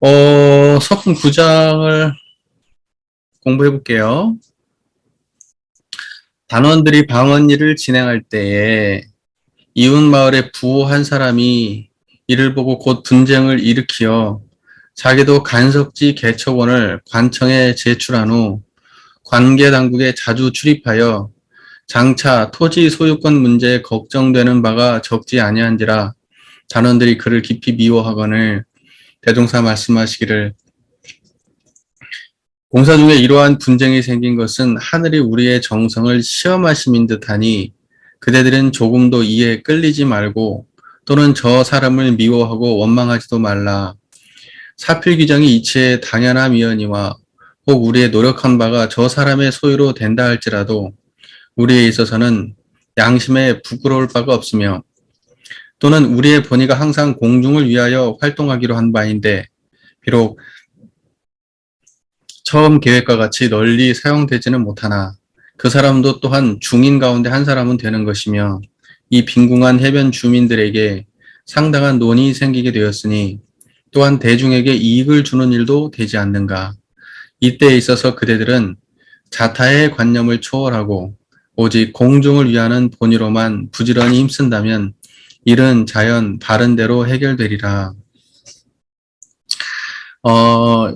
서품 9장을 공부해 볼게요. 단원들이 방언 일을 진행할 때에 이웃 마을의 부호 한 사람이 이를 보고 곧 분쟁을 일으키어 자기도 간석지 개척원을 관청에 제출한 후 관계 당국에 자주 출입하여 장차 토지 소유권 문제에 걱정되는 바가 적지 아니한지라 단원들이 그를 깊이 미워하거늘 대종사 말씀하시기를, 공사 중에 이러한 분쟁이 생긴 것은 하늘이 우리의 정성을 시험하심인 듯하니 그대들은 조금도 이에 끌리지 말고 또는 저 사람을 미워하고 원망하지도 말라. 사필규정이 이치에 당연함이거니와 혹 우리의 노력한 바가 저 사람의 소유로 된다 할지라도 우리에 있어서는 양심에 부끄러울 바가 없으며 또는 우리의 본의가 항상 공중을 위하여 활동하기로 한 바인데 비록 처음 계획과 같이 널리 사용되지는 못하나 그 사람도 또한 중인 가운데 한 사람은 되는 것이며 이 빈궁한 해변 주민들에게 상당한 논이 생기게 되었으니 또한 대중에게 이익을 주는 일도 되지 않는가. 이때에 있어서 그대들은 자타의 관념을 초월하고 오직 공중을 위하는 본의로만 부지런히 힘쓴다면 일은 자연 바른 대로 해결되리라.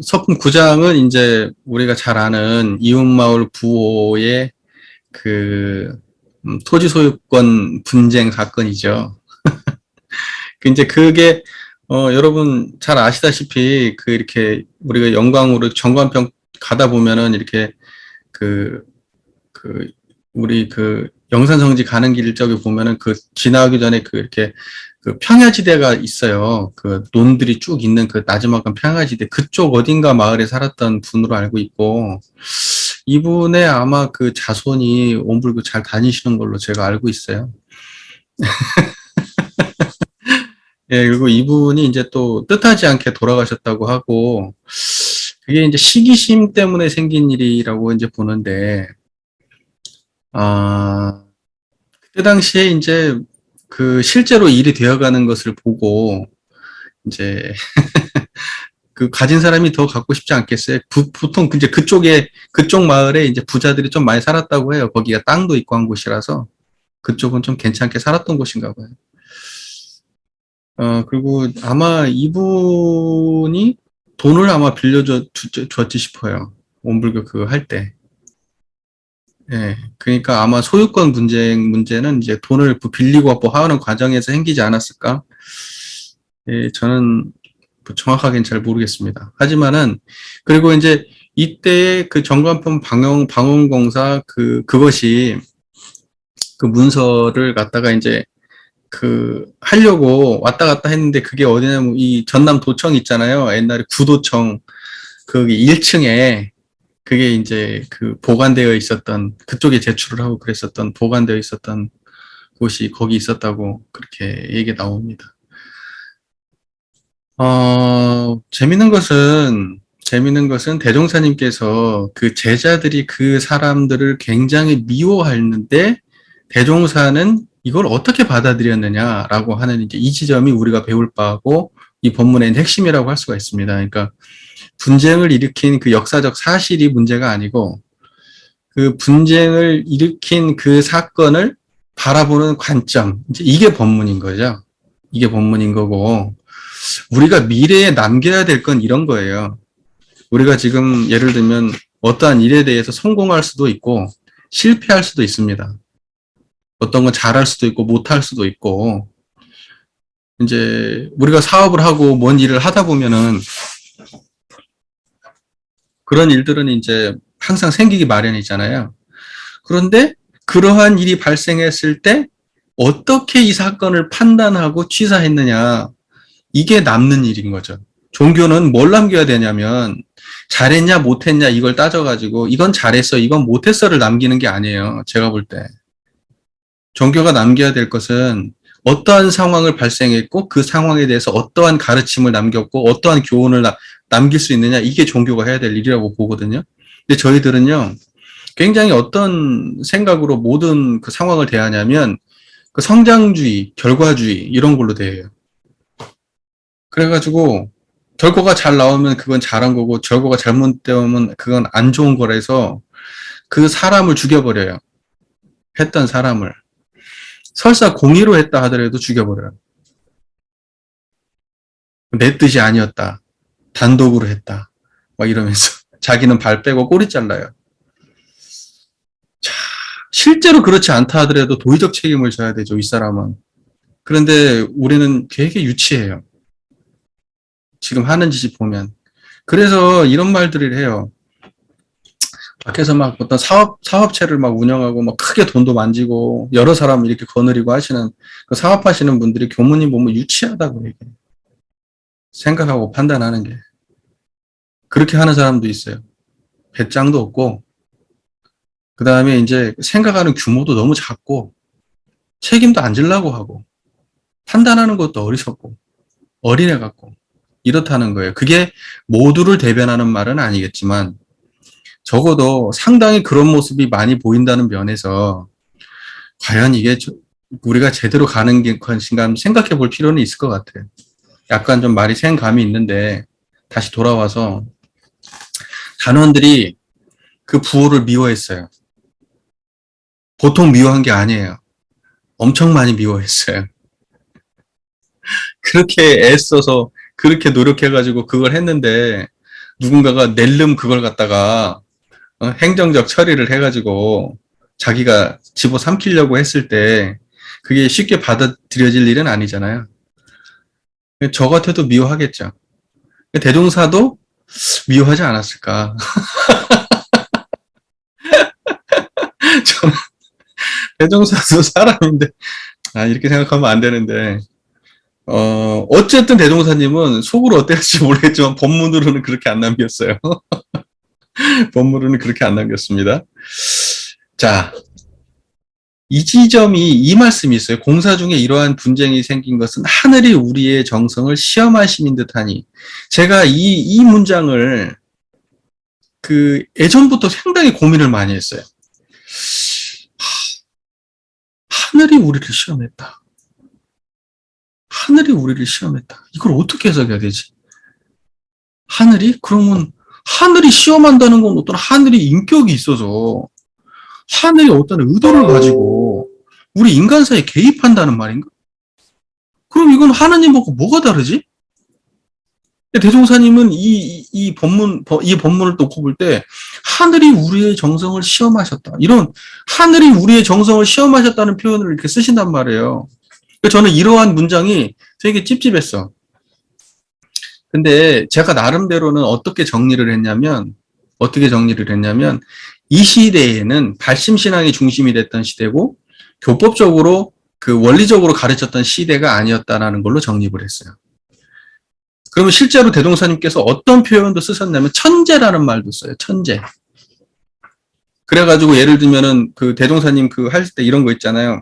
서품 9장은 이제 우리가 잘 아는 이웃마을 부호의 토지 소유권 분쟁 사건이죠. 이제 그게, 여러분 잘 아시다시피, 이렇게 우리가 영광으로 정관평 가다 보면은 이렇게 그, 우리 영산성지 가는 길 저기 보면은 지나가기 전에 이렇게 평야지대가 있어요. 논들이 쭉 있는 나지막한 평야지대. 그쪽 어딘가 마을에 살았던 분으로 알고 있고, 이분의 아마 자손이 온불구 잘 다니시는 걸로 제가 알고 있어요. 예, 그리고 이분이 이제 또 뜻하지 않게 돌아가셨다고 하고, 그게 이제 시기심 때문에 생긴 일이라고 이제 보는데, 그때 당시에 이제 실제로 일이 되어가는 것을 보고, 이제, 가진 사람이 더 갖고 싶지 않겠어요? 보통 이제 그쪽 마을에 이제 부자들이 좀 많이 살았다고 해요. 거기가 땅도 있고 한 곳이라서. 그쪽은 좀 괜찮게 살았던 곳인가 봐요. 그리고 아마 이분이 돈을 아마 줬지 싶어요. 원불교 할 때. 예. 그러니까 아마 소유권 문제는 이제 돈을 빌리고 하는 과정에서 생기지 않았을까? 예, 저는 정확하게는 잘 모르겠습니다. 하지만은, 그리고 이제 이때의 정관품 방언공사 그것이 문서를 갖다가 이제 하려고 왔다 갔다 했는데 그게 어디냐면 이 전남 도청 있잖아요. 옛날에 구도청 거기 1층에 그게 이제 보관되어 있었던, 그쪽에 제출을 하고 그랬었던, 보관되어 있었던 곳이 거기 있었다고 그렇게 얘기 나옵니다. 재밌는 것은 대종사님께서 제자들이 사람들을 굉장히 미워하는데 대종사는 이걸 어떻게 받아들였느냐라고 하는 이제 이 지점이 우리가 배울 바고 이 본문의 핵심이라고 할 수가 있습니다. 그러니까 분쟁을 일으킨 역사적 사실이 문제가 아니고 분쟁을 일으킨 사건을 바라보는 관점, 이제 이게 본문인 거죠. 이게 본문인 거고, 우리가 미래에 남겨야 될 건 이런 거예요. 우리가 지금 예를 들면 어떠한 일에 대해서 성공할 수도 있고 실패할 수도 있습니다. 어떤 건 잘할 수도 있고 못할 수도 있고, 이제 우리가 사업을 하고 뭔 일을 하다 보면은 그런 일들은 이제 항상 생기기 마련이잖아요. 그런데 그러한 일이 발생했을 때 어떻게 이 사건을 판단하고 취사했느냐, 이게 남는 일인 거죠. 종교는 뭘 남겨야 되냐면 잘했냐 못했냐 이걸 따져가지고 이건 잘했어 이건 못했어를 남기는 게 아니에요. 제가 볼 때 종교가 남겨야 될 것은 어떠한 상황을 발생했고 그 상황에 대해서 어떠한 가르침을 남겼고 어떠한 교훈을 남길 수 있느냐, 이게 종교가 해야 될 일이라고 보거든요. 근데 저희들은요 굉장히 어떤 생각으로 모든 상황을 대하냐면 성장주의, 결과주의 이런 걸로 대해요. 그래가지고 결과가 잘 나오면 그건 잘한 거고 결과가 잘못되면 그건 안 좋은 거라서 그 사람을 죽여버려요. 했던 사람을. 설사 공의로 했다 하더라도 죽여버려요. 내 뜻이 아니었다. 단독으로 했다. 막 이러면서 자기는 발 빼고 꼬리 잘라요. 자, 실제로 그렇지 않다 하더라도 도의적 책임을 져야 되죠, 이 사람은. 그런데 우리는 되게 유치해요. 지금 하는 짓이 보면. 그래서 이런 말들을 해요. 밖에서 막 어떤 사업체를 막 운영하고 막 크게 돈도 만지고 여러 사람 이렇게 거느리고 하시는 그 사업하시는 분들이 교무님 보면 유치하다고 얘기해요. 생각하고 판단하는 게. 그렇게 하는 사람도 있어요. 배짱도 없고, 그 다음에 이제 생각하는 규모도 너무 작고, 책임도 안 지려고 하고, 판단하는 것도 어리석고, 어린애 같고, 이렇다는 거예요. 그게 모두를 대변하는 말은 아니겠지만, 적어도 상당히 그런 모습이 많이 보인다는 면에서, 과연 이게 우리가 제대로 가는 것인가 생각해 볼 필요는 있을 것 같아요. 약간 좀 말이 생 감이 있는데, 다시 돌아와서, 단원들이 그 부호를 미워했어요. 보통 미워한 게 아니에요. 엄청 많이 미워했어요. 그렇게 애써서 그렇게 노력해가지고 그걸 했는데 누군가가 낼름 그걸 갖다가 행정적 처리를 해가지고 자기가 집어삼키려고 했을 때 그게 쉽게 받아들여질 일은 아니잖아요. 저 같아도 미워하겠죠. 대종사도 미워하지 않았을까. 저는 대종사도 사람인데 이렇게 생각하면 안 되는데 어쨌든 대종사님은 속으로 어땠을지 모르겠지만 법문으로는 그렇게 안 남겼어요. 법문으로는 그렇게 안 남겼습니다. 자, 이 지점이 이 말씀이 있어요. 공사 중에 이러한 분쟁이 생긴 것은 하늘이 우리의 정성을 시험하심인 듯하니. 제가 이 문장을 예전부터 상당히 고민을 많이 했어요. 하늘이 우리를 시험했다. 하늘이 우리를 시험했다. 이걸 어떻게 해석해야 되지? 하늘이? 그러면 하늘이 시험한다는 건 어떤 하늘이 인격이 있어서 하늘이 어떤 의도를 가지고 우리 인간 사이에 개입한다는 말인가? 그럼 이건 하나님하고 뭐가 다르지? 대종사님은 이 법문을 놓고 볼 때 하늘이 우리의 정성을 시험하셨다. 이런 하늘이 우리의 정성을 시험하셨다는 표현을 이렇게 쓰신단 말이에요. 저는 이러한 문장이 되게 찝찝했어. 근데 제가 나름대로는 어떻게 정리를 했냐면 이 시대에는 발심신앙이 중심이 됐던 시대고 교법적으로 원리적으로 가르쳤던 시대가 아니었다라는 걸로 정립을 했어요. 그러면 실제로 대종사님께서 어떤 표현도 쓰셨냐면 천재라는 말도 써요. 천재. 그래가지고 예를 들면은 대종사님 할 때 이런 거 있잖아요.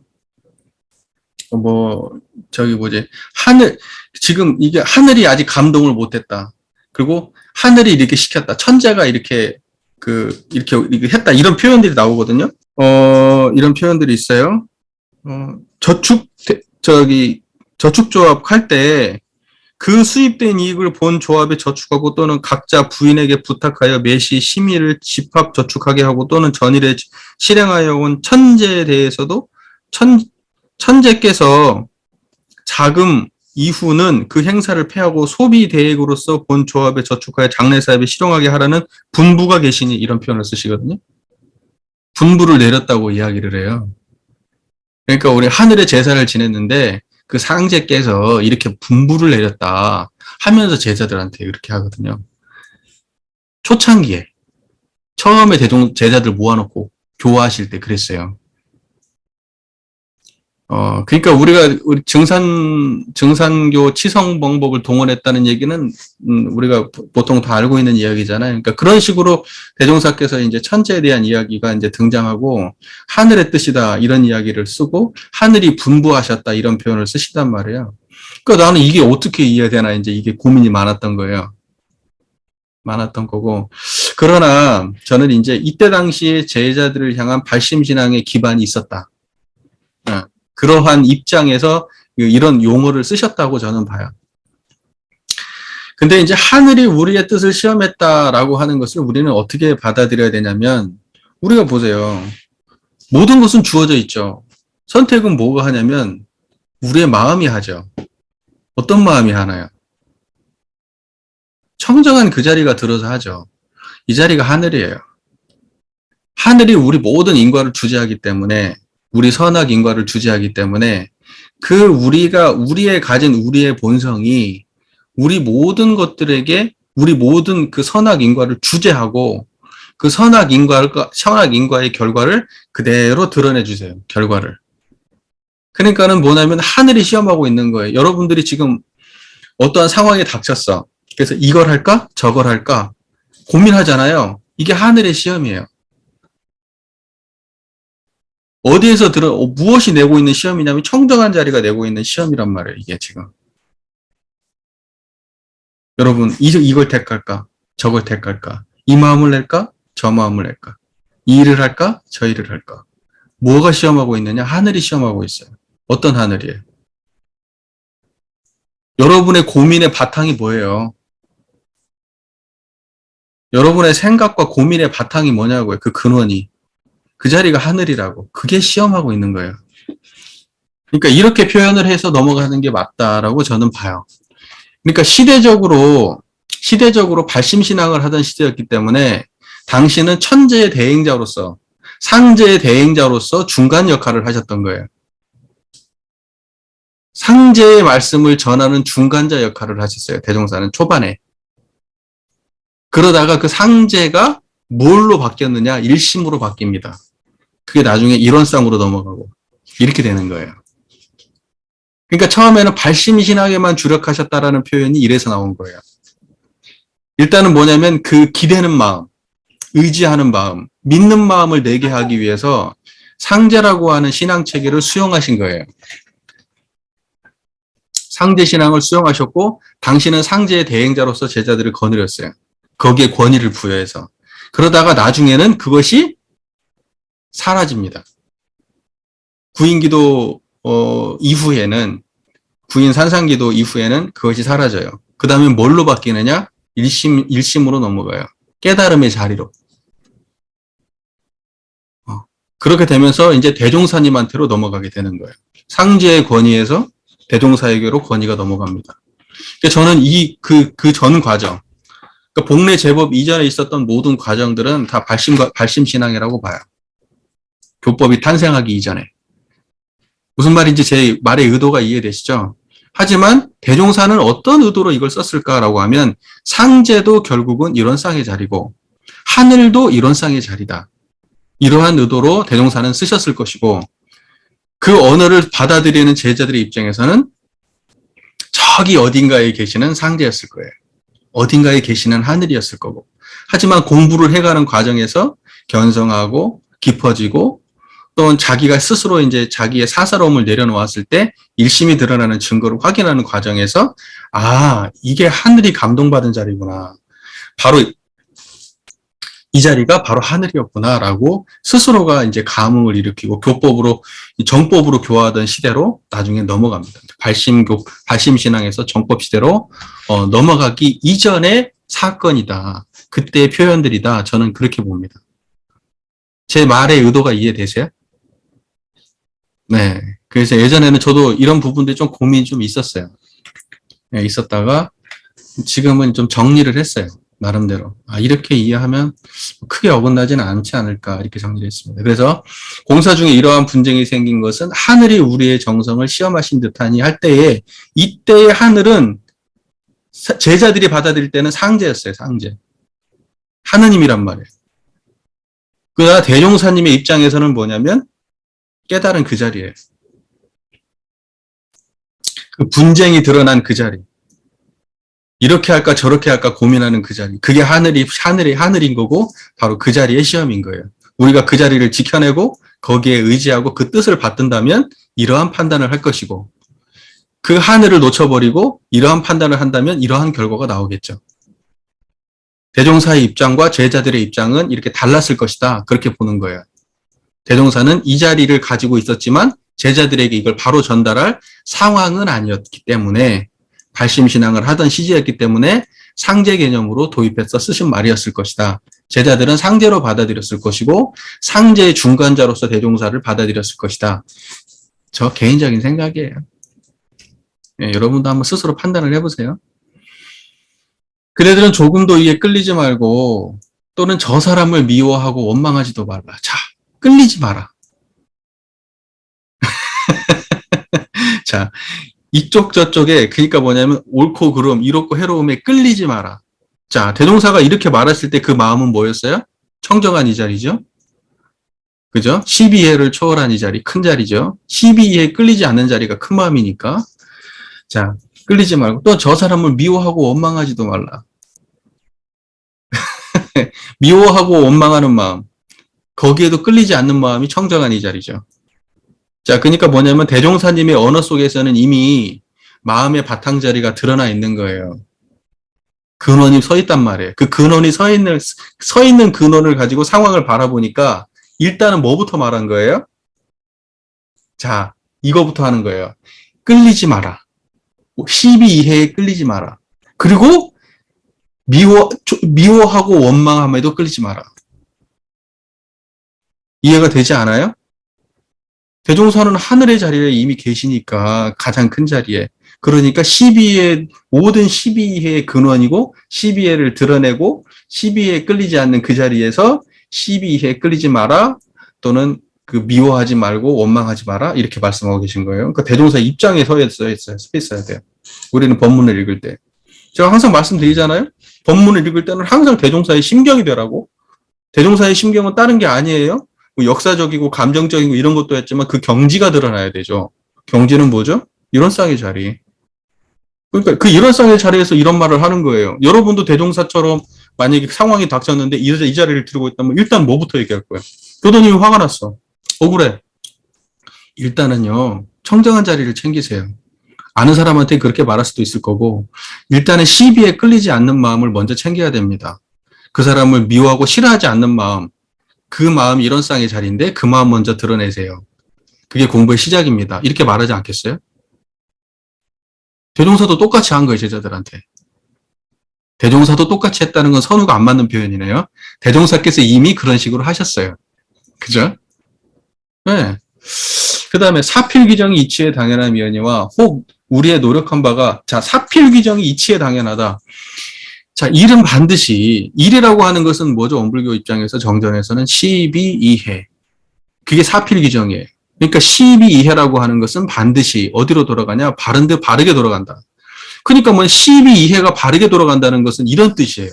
지금 이게 하늘이 아직 감동을 못했다. 그리고 하늘이 이렇게 시켰다. 천재가 이렇게 했다. 이런 표현들이 나오거든요. 이런 표현들이 있어요. 저축조합 할 때 그 수입된 이익을 본 조합에 저축하고 또는 각자 부인에게 부탁하여 매시 심의를 집합 저축하게 하고 또는 전일에 실행하여 온 천재에 대해서도 천재께서 자금 이후는 그 행사를 폐하고 소비 대액으로서 본 조합에 저축하여 장래사업에 실용하게 하라는 분부가 계시니 이런 표현을 쓰시거든요. 분부를 내렸다고 이야기를 해요. 그러니까 우리 하늘의 제사를 지냈는데 그 상제께서 이렇게 분부를 내렸다 하면서 제자들한테 이렇게 하거든요. 초창기에 처음에 제자들 모아놓고 교화하실 때 그랬어요. 그러니까 우리 증산교 치성방법을 동원했다는 얘기는, 우리가 보통 다 알고 있는 이야기잖아요. 그러니까 그런 식으로 대종사께서 이제 천재에 대한 이야기가 이제 등장하고, 하늘의 뜻이다, 이런 이야기를 쓰고, 하늘이 분부하셨다, 이런 표현을 쓰시단 말이에요. 그러니까 나는 이게 어떻게 이해되나, 이제 이게 고민이 많았던 거예요. 많았던 거고. 그러나, 저는 이제 이때 당시에 제자들을 향한 발심신앙의 기반이 있었다. 그러한 입장에서 이런 용어를 쓰셨다고 저는 봐요. 근데 이제 하늘이 우리의 뜻을 시험했다라고 하는 것을 우리는 어떻게 받아들여야 되냐면, 우리가 보세요. 모든 것은 주어져 있죠. 선택은 뭐가 하냐면 우리의 마음이 하죠. 어떤 마음이 하나요? 청정한 그 자리가 들어서 하죠. 이 자리가 하늘이에요. 하늘이 우리 모든 인과를 주재하기 때문에, 우리 선악 인과를 주재하기 때문에, 우리의 가진 우리의 본성이 우리 모든 것들에게 우리 모든 그 선악 인과를 주재하고, 그 선악 인과의 결과를 그대로 드러내 주세요. 결과를. 그러니까는 뭐냐면 하늘이 시험하고 있는 거예요. 여러분들이 지금 어떠한 상황에 닥쳤어. 그래서 이걸 할까? 저걸 할까? 고민하잖아요. 이게 하늘의 시험이에요. 무엇이 내고 있는 시험이냐면 청정한 자리가 내고 있는 시험이란 말이에요. 이게 지금. 여러분, 이걸 택할까? 저걸 택할까? 이 마음을 낼까? 저 마음을 낼까? 이 일을 할까? 저 일을 할까? 뭐가 시험하고 있느냐? 하늘이 시험하고 있어요. 어떤 하늘이에요? 여러분의 고민의 바탕이 뭐예요? 여러분의 생각과 고민의 바탕이 뭐냐고요? 그 근원이. 그 자리가 하늘이라고. 그게 시험하고 있는 거예요. 그러니까 이렇게 표현을 해서 넘어가는 게 맞다라고 저는 봐요. 그러니까 시대적으로 발심신앙을 하던 시대였기 때문에 당신은 천재의 대행자로서, 상제의 대행자로서 중간 역할을 하셨던 거예요. 상제의 말씀을 전하는 중간자 역할을 하셨어요. 대종사는 초반에. 그러다가 그 상제가 뭘로 바뀌었느냐? 일심으로 바뀝니다. 그게 나중에 일원상으로 넘어가고 이렇게 되는 거예요. 그러니까 처음에는 발심신앙에만 주력하셨다라는 표현이 이래서 나온 거예요. 일단은 뭐냐면 그 기대는 마음, 의지하는 마음, 믿는 마음을 내게 하기 위해서 상제라고 하는 신앙체계를 수용하신 거예요. 상제신앙을 수용하셨고 당신은 상제의 대행자로서 제자들을 거느렸어요. 거기에 권위를 부여해서. 그러다가 나중에는 그것이 사라집니다. 구인기도 이후에는, 구인 산상기도 이후에는 그것이 사라져요. 그 다음에 뭘로 바뀌느냐? 일심으로 넘어가요. 깨달음의 자리로. 그렇게 되면서 이제 대종사님한테로 넘어가게 되는 거예요. 상제의 권위에서 대종사에게로 권위가 넘어갑니다. 그러니까 저는 그 전 과정, 그러니까 복례 제법 이전에 있었던 모든 과정들은 다 발심신앙이라고 봐요. 교법이 탄생하기 이전에. 무슨 말인지 제 말의 의도가 이해되시죠? 하지만 대종사는 어떤 의도로 이걸 썼을까라고 하면 상제도 결국은 일원상의 자리고 하늘도 일원상의 자리다. 이러한 의도로 대종사는 쓰셨을 것이고 그 언어를 받아들이는 제자들의 입장에서는 저기 어딘가에 계시는 상제였을 거예요. 어딘가에 계시는 하늘이었을 거고. 하지만 공부를 해가는 과정에서 견성하고 깊어지고 또 자기가 스스로 이제 자기의 사사로움을 내려놓았을 때 일심이 드러나는 증거를 확인하는 과정에서 이게 하늘이 감동받은 자리구나. 바로 이 자리가 바로 하늘이었구나라고 스스로가 이제 감흥을 일으키고 정법으로 교화하던 시대로 나중에 넘어갑니다. 발심신앙에서 정법 시대로 넘어가기 이전의 사건이다. 그때의 표현들이다. 저는 그렇게 봅니다. 제 말의 의도가 이해되세요? 네. 그래서 예전에는 저도 이런 부분들이 좀 고민이 좀 있었어요. 네, 있었다가 지금은 좀 정리를 했어요. 나름대로. 이렇게 이해하면 크게 어긋나지는 않지 않을까 이렇게 정리를 했습니다. 그래서 공사 중에 이러한 분쟁이 생긴 것은 하늘이 우리의 정성을 시험하신 듯하니 할 때에 이때의 하늘은 제자들이 받아들일 때는 상제였어요. 상제. 하느님이란 말이에요. 그러나 대종사님의 입장에서는 뭐냐면 깨달은 그 자리예요. 그 분쟁이 드러난 그 자리. 이렇게 할까 저렇게 할까 고민하는 그 자리. 그게 하늘인 거고 바로 그 자리의 시험인 거예요. 우리가 그 자리를 지켜내고 거기에 의지하고 그 뜻을 받든다면 이러한 판단을 할 것이고 그 하늘을 놓쳐버리고 이러한 판단을 한다면 이러한 결과가 나오겠죠. 대종사의 입장과 제자들의 입장은 이렇게 달랐을 것이다. 그렇게 보는 거예요. 대종사는 이 자리를 가지고 있었지만 제자들에게 이걸 바로 전달할 상황은 아니었기 때문에 발심신앙을 하던 시기였기 때문에 상제 개념으로 도입해서 쓰신 말이었을 것이다. 제자들은 상제로 받아들였을 것이고 상제의 중간자로서 대종사를 받아들였을 것이다. 저 개인적인 생각이에요. 예, 여러분도 한번 스스로 판단을 해보세요. 그대들은 조금도 이에 끌리지 말고 또는 저 사람을 미워하고 원망하지도 말라. 자, 끌리지 마라. 자, 이쪽 저쪽에 그러니까 뭐냐면 옳고 그름, 이롭고 해로움에 끌리지 마라. 자, 대종사가 이렇게 말했을 때 그 마음은 뭐였어요? 청정한 이 자리죠. 그죠? 12해를 초월한 이 자리, 큰 자리죠. 12해에 끌리지 않는 자리가 큰 마음이니까. 자, 끌리지 말고 또 저 사람을 미워하고 원망하지도 말라. 미워하고 원망하는 마음, 거기에도 끌리지 않는 마음이 청정한 이 자리죠. 자, 그러니까 뭐냐면 대종사님의 언어 속에서는 이미 마음의 바탕자리가 드러나 있는 거예요. 근원이 서 있단 말이에요. 그 근원이 서 있는 근원을 가지고 상황을 바라보니까 일단은 뭐부터 말한 거예요? 자, 이거부터 하는 거예요. 끌리지 마라. 12 이해에 끌리지 마라. 그리고 미워하고 원망함에도 끌리지 마라. 이해가 되지 않아요? 대종사는 하늘의 자리에 이미 계시니까 가장 큰 자리에. 그러니까 12의 모든 12회의 근원이고 12회를 드러내고 12회에 끌리지 않는 그 자리에서 12회에 끌리지 마라 또는 그 미워하지 말고 원망하지 마라 이렇게 말씀하고 계신 거예요. 그러니까 대종사 입장에 서 있어야 돼요. 우리는 법문을 읽을 때. 제가 항상 말씀드리잖아요. 법문을 읽을 때는 항상 대종사의 심경이 되라고. 대종사의 심경은 다른 게 아니에요. 뭐 역사적이고 감정적이고 이런 것도 했지만 그 경지가 드러나야 되죠. 경지는 뭐죠? 일원상의 자리. 그러니까 그 일원상의 자리에서 이런 말을 하는 거예요. 여러분도 대종사처럼 만약에 상황이 닥쳤는데 이 자리를 들고 있다면 일단 뭐부터 얘기할 거예요? 교도님이 화가 났어. 억울해. 일단은요. 청정한 자리를 챙기세요. 아는 사람한테 그렇게 말할 수도 있을 거고 일단은 시비에 끌리지 않는 마음을 먼저 챙겨야 됩니다. 그 사람을 미워하고 싫어하지 않는 마음, 그 마음이 일원상의 자리인데 그 마음 먼저 드러내세요. 그게 공부의 시작입니다. 이렇게 말하지 않겠어요? 대종사도 똑같이 한 거예요, 제자들한테. 대종사도 똑같이 했다는 건 선우가 안 맞는 표현이네요. 대종사께서 이미 그런 식으로 하셨어요. 그죠? 네. 그 다음에 사필귀정이 이치에 당연한 미연이와 혹 우리의 노력한 바가 자 사필귀정이 이치에 당연하다. 자 일은 반드시 일이라고 하는 것은 뭐죠? 원불교 입장에서 정전에서는 12이해 그게 사필귀정이에요. 그러니까 12이해라고 하는 것은 반드시 어디로 돌아가냐? 바르게 돌아간다. 그러니까 뭐 12이해가 바르게 돌아간다는 것은 이런 뜻이에요.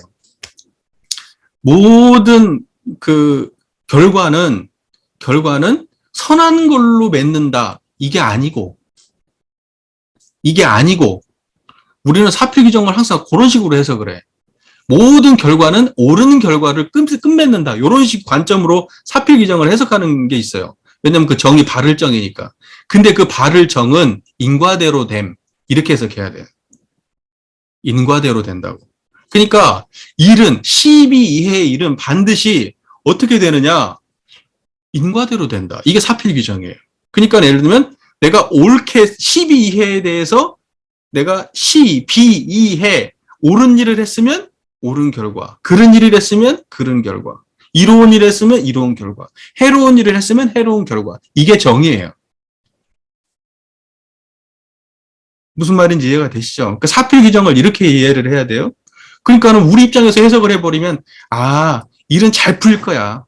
모든 그 결과는 선한 걸로 맺는다. 이게 아니고 우리는 사필귀정을 항상 그런 식으로 해서 그래. 모든 결과는 옳은 결과를 끝맺는다. 이런 식 관점으로 사필귀정을 해석하는 게 있어요. 왜냐면 그 정이 바를 정이니까. 근데 그 바를 정은 인과대로 됨. 이렇게 해석해야 돼요. 인과대로 된다고. 그러니까 일은 12이해의 일은 반드시 어떻게 되느냐? 인과대로 된다. 이게 사필귀정이에요. 그러니까 예를 들면 내가 옳게 12이해에 대해서 내가 비이해 옳은 일을 했으면 옳은 결과, 그른 일을 했으면 그른 결과, 이로운 일을 했으면 이로운 결과, 해로운 일을 했으면 해로운 결과. 이게 정의예요. 무슨 말인지 이해가 되시죠? 그 사필귀정을 이렇게 이해를 해야 돼요. 그러니까는 우리 입장에서 해석을 해버리면 일은 잘 풀릴 거야.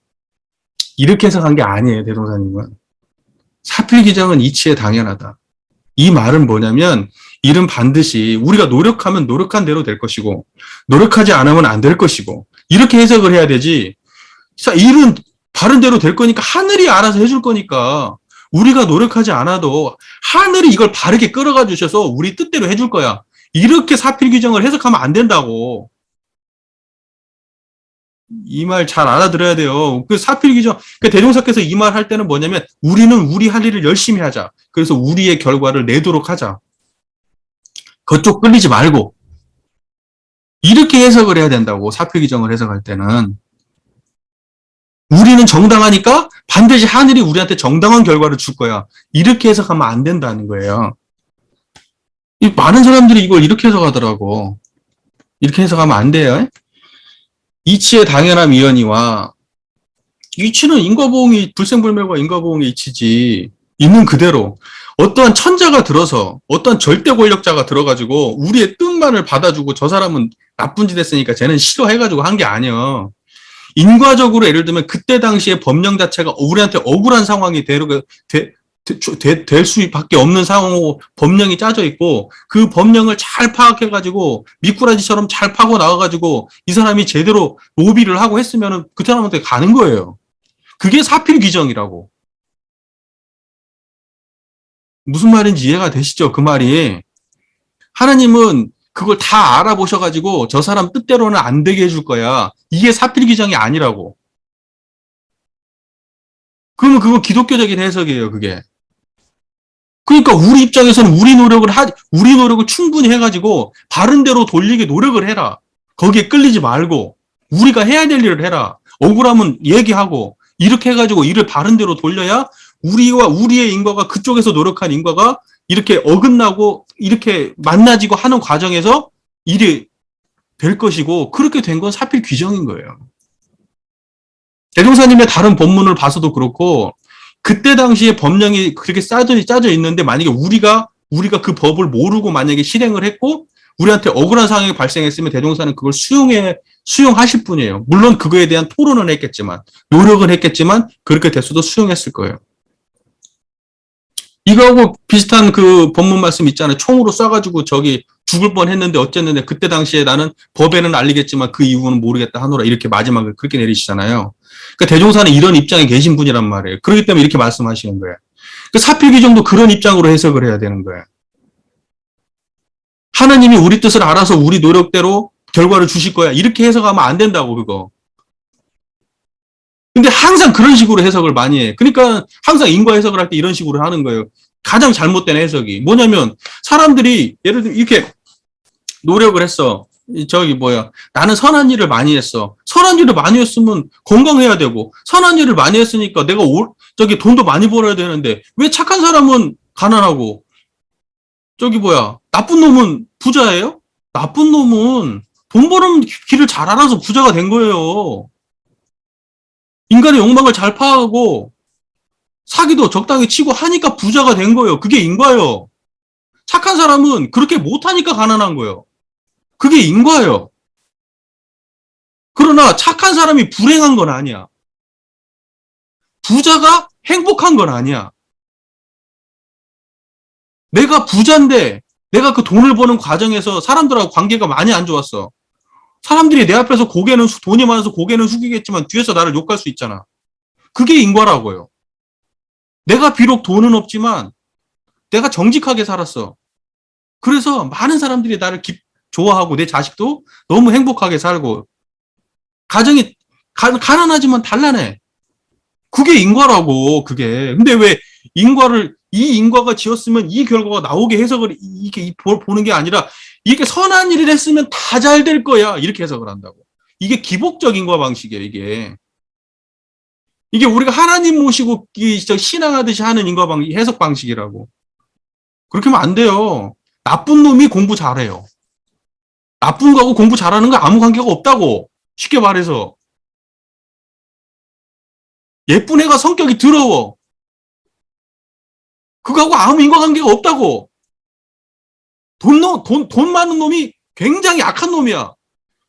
이렇게 해석한 게 아니에요, 대종사님은. 사필귀정은 이치에 당연하다. 이 말은 뭐냐면 일은 반드시 우리가 노력하면 노력한 대로 될 것이고 노력하지 않으면 안 될 것이고 이렇게 해석을 해야 되지. 일은 바른 대로 될 거니까 하늘이 알아서 해줄 거니까 우리가 노력하지 않아도 하늘이 이걸 바르게 끌어가 주셔서 우리 뜻대로 해줄 거야. 이렇게 사필귀정을 해석하면 안 된다고. 이 말 잘 알아들어야 돼요. 그 사필귀정, 그 대종사께서 이 말 할 때는 뭐냐면 우리는 우리 할 일을 열심히 하자. 그래서 우리의 결과를 내도록 하자. 그쪽 끌리지 말고. 이렇게 해석을 해야 된다고, 사필귀정을 해석할 때는. 우리는 정당하니까 반드시 하늘이 우리한테 정당한 결과를 줄 거야. 이렇게 해석하면 안 된다는 거예요. 이 많은 사람들이 이걸 이렇게 해석하더라고. 이렇게 해석하면 안 돼요. 이치의 당연함 이연이와 이치는 인과보응이 불생불멸과 인과보응의 이치지. 있는 그대로 어떠한 천자가 들어서 어떠한 절대 권력자가 들어가지고 우리의 뜻만을 받아주고 저 사람은 나쁜 짓 했으니까 쟤는 싫어해가지고 한 게 아니야. 인과적으로 예를 들면 그때 당시에 법령 자체가 우리한테 억울한 상황이 될 수밖에 없는 상황으로 법령이 짜져 있고 그 법령을 잘 파악해가지고 미꾸라지처럼 잘 파고 나와가지고 이 사람이 제대로 로비를 하고 했으면 그 사람한테 가는 거예요. 그게 사필 규정이라고. 무슨 말인지 이해가 되시죠? 그 말이. 하나님은 그걸 다 알아보셔가지고 저 사람 뜻대로는 안 되게 해줄 거야. 이게 사필 규정이 아니라고. 그러면 그거 기독교적인 해석이에요, 그게. 그러니까 우리 입장에서는 우리 노력을 충분히 해가지고 바른 대로 돌리게 노력을 해라. 거기에 끌리지 말고 우리가 해야 될 일을 해라. 억울하면 얘기하고 이렇게 해가지고 일을 바른 대로 돌려야 우리와 우리의 인과가 그쪽에서 노력한 인과가 이렇게 어긋나고 이렇게 만나지고 하는 과정에서 일이 될 것이고 그렇게 된 건 사필 규정인 거예요. 대종사님의 다른 본문을 봐서도 그렇고 그때 당시에 법령이 그렇게 짜져 있는데 만약에 우리가 그 법을 모르고 만약에 실행을 했고 우리한테 억울한 상황이 발생했으면 대종사는 그걸 수용하실 분이에요. 물론 그거에 대한 토론은 했겠지만 노력은 했겠지만 그렇게 됐어도 수용했을 거예요. 이거하고 비슷한 그 본문 말씀 있잖아요. 총으로 쏴가지고 저기 죽을 뻔했는데 어쨌는데 그때 당시에 나는 법에는 알리겠지만 그 이유는 모르겠다 하노라 이렇게 마지막에 그렇게 내리시잖아요. 그러니까 대종사는 이런 입장에 계신 분이란 말이에요. 그렇기 때문에 이렇게 말씀하시는 거예요. 그 사필규정도 그런 입장으로 해석을 해야 되는 거예요. 하나님이 우리 뜻을 알아서 우리 노력대로 결과를 주실 거야. 이렇게 해석하면 안 된다고 그거. 근데 항상 그런 식으로 해석을 많이 해. 그러니까 항상 인과 해석을 할 때 이런 식으로 하는 거예요. 가장 잘못된 해석이 뭐냐면 사람들이 예를 들면 이렇게 노력을 했어. 나는 선한 일을 많이 했어. 선한 일을 많이 했으면 건강해야 되고 선한 일을 많이 했으니까 내가 돈도 많이 벌어야 되는데 왜 착한 사람은 가난하고 나쁜 놈은 부자예요? 나쁜 놈은 돈 버는 길을 잘 알아서 부자가 된 거예요. 인간의 욕망을 잘 파악하고 사기도 적당히 치고 하니까 부자가 된 거예요. 그게 인과예요. 착한 사람은 그렇게 못하니까 가난한 거예요. 그게 인과예요. 그러나 착한 사람이 불행한 건 아니야. 부자가 행복한 건 아니야. 내가 부자인데 내가 그 돈을 버는 과정에서 사람들하고 관계가 많이 안 좋았어. 사람들이 내 앞에서 돈이 많아서 고개는 숙이겠지만 뒤에서 나를 욕할 수 있잖아. 그게 인과라고요. 내가 비록 돈은 없지만 내가 정직하게 살았어. 그래서 많은 사람들이 나를 좋아하고 내 자식도 너무 행복하게 살고 가정이 가난하지만 단란해. 그게 인과라고 그게. 근데 왜 이 인과가 지었으면 이 결과가 나오게 해석을 이렇게 보는 게 아니라 이게 선한 일을 했으면 다 잘 될 거야 이렇게 해석을 한다고. 이게 기복적 인과 방식이에요. 이게 우리가 하나님 모시고 신앙하듯이 하는 인과 방식 해석 방식이라고. 그렇게 하면 안 돼요. 나쁜 놈이 공부 잘해요. 나쁜 거하고 공부 잘하는 거 아무 관계가 없다고. 쉽게 말해서. 예쁜 애가 성격이 더러워. 그거하고 아무 인과관계가 없다고. 돈 많은 놈이 굉장히 악한 놈이야.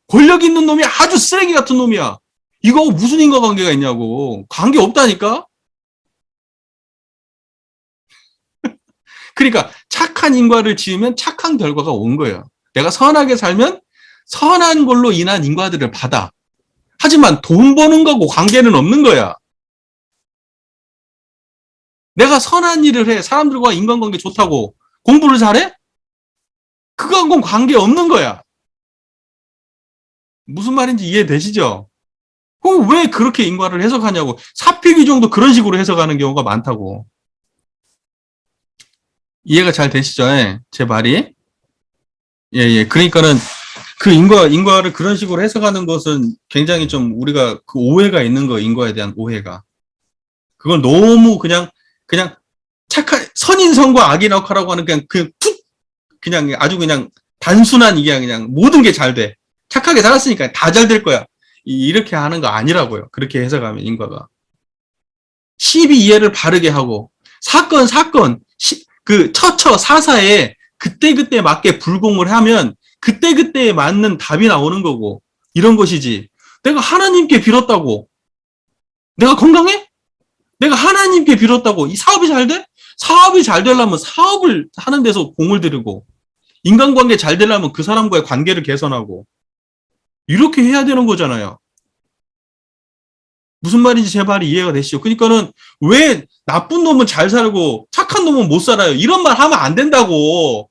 권력 있는 놈이 아주 쓰레기 같은 놈이야. 이거하고 무슨 인과관계가 있냐고. 관계 없다니까? 그러니까 착한 인과를 지으면 착한 결과가 온 거예요. 내가 선하게 살면 선한 걸로 인한 인과들을 받아. 하지만 돈 버는 거하고 관계는 없는 거야. 내가 선한 일을 해. 사람들과 인간관계 좋다고. 공부를 잘해? 그거하고는 관계 없는 거야. 무슨 말인지 이해되시죠? 그럼 왜 그렇게 인과를 해석하냐고. 사필규정도 그런 식으로 해석하는 경우가 많다고. 이해가 잘 되시죠? 예, 제 말이? 예. 그러니까는 그 인과를 그런 식으로 해석하는 것은 굉장히 좀 우리가 그 오해가 있는 거예요. 인과에 대한 오해가. 그걸 너무 그냥 선인성과 악인악화라고 하는 그냥 아주 그냥 단순한 이게 그냥 모든 게 잘 돼. 착하게 살았으니까 다 잘 될 거야. 이렇게 하는 거 아니라고요. 그렇게 해석하면 인과가. 12이해를 바르게 하고 사건 그 처처 사사에 그때그때 맞게 불공을 하면 그때그때에 맞는 답이 나오는 거고 이런 것이지. 내가 하나님께 빌었다고 내가 건강해? 내가 하나님께 빌었다고 이 사업이 잘 돼? 사업이 잘 되려면 사업을 하는 데서 공을 들이고 인간관계 잘 되려면 그 사람과의 관계를 개선하고 이렇게 해야 되는 거잖아요. 무슨 말인지 제 말이 이해가 되시죠? 그러니까는 왜 나쁜 놈은 잘 살고 착한 놈은 못 살아요? 이런 말 하면 안 된다고.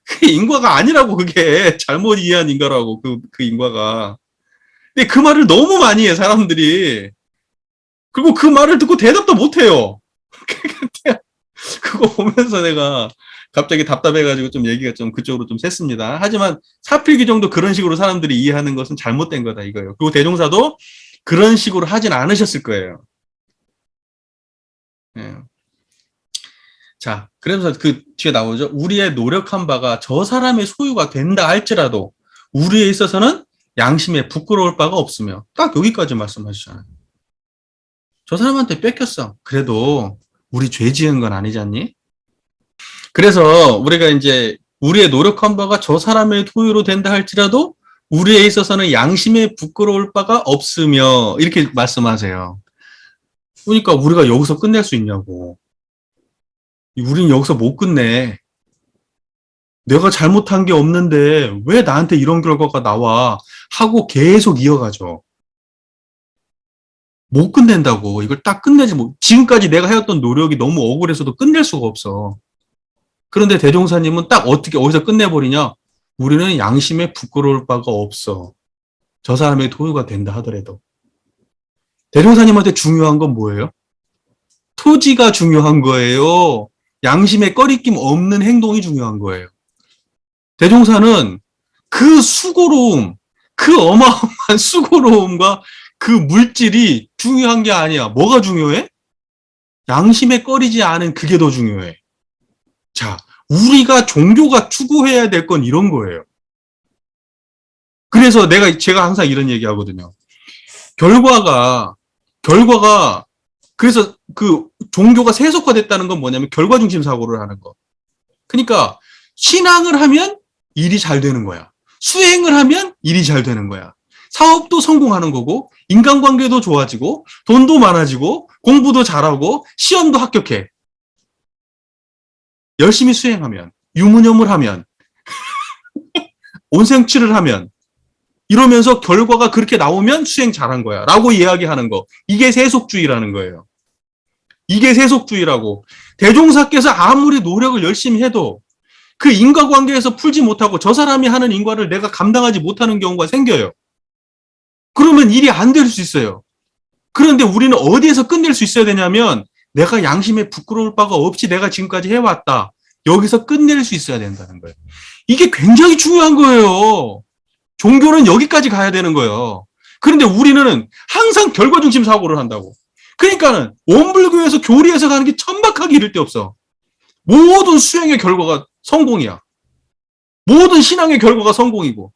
그게 인과가 아니라고 그게 잘못 이해한 인과라고 그 인과가. 근데 그 말을 너무 많이 해 사람들이. 그리고 그 말을 듣고 대답도 못 해요. 그거 보면서 내가 갑자기 답답해가지고 좀 얘기가 좀 그쪽으로 좀 샜습니다. 하지만 사필귀 정도 그런 식으로 사람들이 이해하는 것은 잘못된 거다 이거예요. 그리고 대종사도 그런 식으로 하진 않으셨을 거예요. 예. 자, 그래서 그 뒤에 나오죠. 우리의 노력한 바가 저 사람의 소유가 된다 할지라도 우리에 있어서는 양심에 부끄러울 바가 없으며 딱 여기까지 말씀하시잖아요. 저 사람한테 뺏겼어. 그래도 우리 죄 지은 건 아니지 않니? 그래서 우리가 이제 우리의 노력한 바가 저 사람의 소유로 된다 할지라도 우리에 있어서는 양심에 부끄러울 바가 없으며 이렇게 말씀하세요. 그러니까 우리가 여기서 끝낼 수 있냐고. 우린 여기서 못 끝내. 내가 잘못한 게 없는데 왜 나한테 이런 결과가 나와 하고 계속 이어가죠. 못 끝낸다고. 이걸 딱 끝내지 못. 지금까지 내가 해왔던 노력이 너무 억울해서도 끝낼 수가 없어. 그런데 대종사님은 딱 어떻게 어디서 끝내버리냐? 우리는 양심에 부끄러울 바가 없어. 저 사람의 토유가 된다 하더라도. 대종사님한테 중요한 건 뭐예요? 토지가 중요한 거예요. 양심에 꺼리낌 없는 행동이 중요한 거예요. 대종사는 그 수고로움, 그 어마어마한 수고로움과 그 물질이 중요한 게 아니야. 뭐가 중요해? 양심에 꺼리지 않은 그게 더 중요해. 자, 우리가 종교가 추구해야 될 건 이런 거예요. 그래서 제가 항상 이런 얘기 하거든요. 결과가, 그래서 그 종교가 세속화됐다는 건 뭐냐면 결과 중심 사고를 하는 거. 그러니까 신앙을 하면 일이 잘 되는 거야. 수행을 하면 일이 잘 되는 거야. 사업도 성공하는 거고, 인간관계도 좋아지고, 돈도 많아지고, 공부도 잘하고, 시험도 합격해. 열심히 수행하면, 유무념을 하면, 온생치를 하면, 이러면서 결과가 그렇게 나오면 수행 잘한 거야. 라고 이야기하는 거. 이게 세속주의라는 거예요. 이게 세속주의라고. 대종사께서 아무리 노력을 열심히 해도 그 인과관계에서 풀지 못하고 저 사람이 하는 인과를 내가 감당하지 못하는 경우가 생겨요. 그러면 일이 안 될 수 있어요. 그런데 우리는 어디에서 끝낼 수 있어야 되냐면 내가 양심에 부끄러울 바가 없이 내가 지금까지 해왔다. 여기서 끝낼 수 있어야 된다는 거예요. 이게 굉장히 중요한 거예요. 종교는 여기까지 가야 되는 거예요. 그런데 우리는 항상 결과 중심 사고를 한다고. 그러니까는 원불교에서 교리에서 가는 게 천박하게 이를 데 없어. 모든 수행의 결과가 성공이야. 모든 신앙의 결과가 성공이고.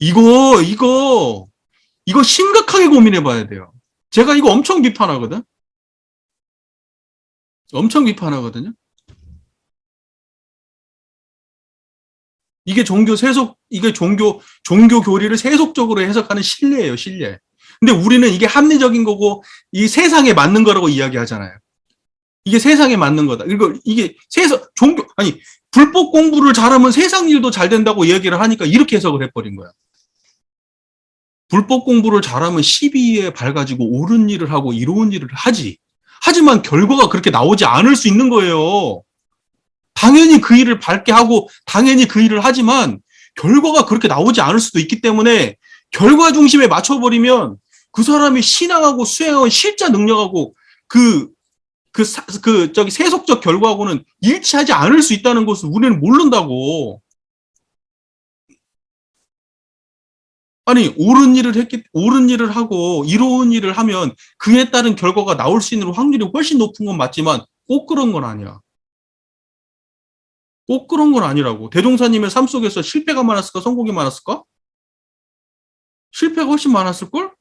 이거 심각하게 고민해 봐야 돼요. 제가 이거 엄청 비판하거든. 엄청 비판하거든요. 이게 종교 교리를 세속적으로 해석하는 신뢰예요, 신뢰. 근데 우리는 이게 합리적인 거고, 이 세상에 맞는 거라고 이야기하잖아요. 이게 세상에 맞는 거다. 그리고 이게 불법 공부를 잘하면 세상 일도 잘 된다고 이야기를 하니까 이렇게 해석을 해버린 거야. 불법 공부를 잘하면 12에 밝아지고 옳은 일을 하고 이로운 일을 하지. 하지만 결과가 그렇게 나오지 않을 수 있는 거예요. 당연히 그 일을 밝게 하고 당연히 그 일을 하지만 결과가 그렇게 나오지 않을 수도 있기 때문에 결과 중심에 맞춰버리면 그 사람이 신앙하고 수행하고 실자 능력하고 세속적 결과하고는 일치하지 않을 수 있다는 것을 우리는 모른다고. 아니, 옳은 일을 하고 이로운 일을 하면 그에 따른 결과가 나올 수 있는 확률이 훨씬 높은 건 맞지만 꼭 그런 건 아니야. 꼭 그런 건 아니라고. 대종사님의 삶 속에서 실패가 많았을까? 성공이 많았을까? 실패가 훨씬 많았을걸?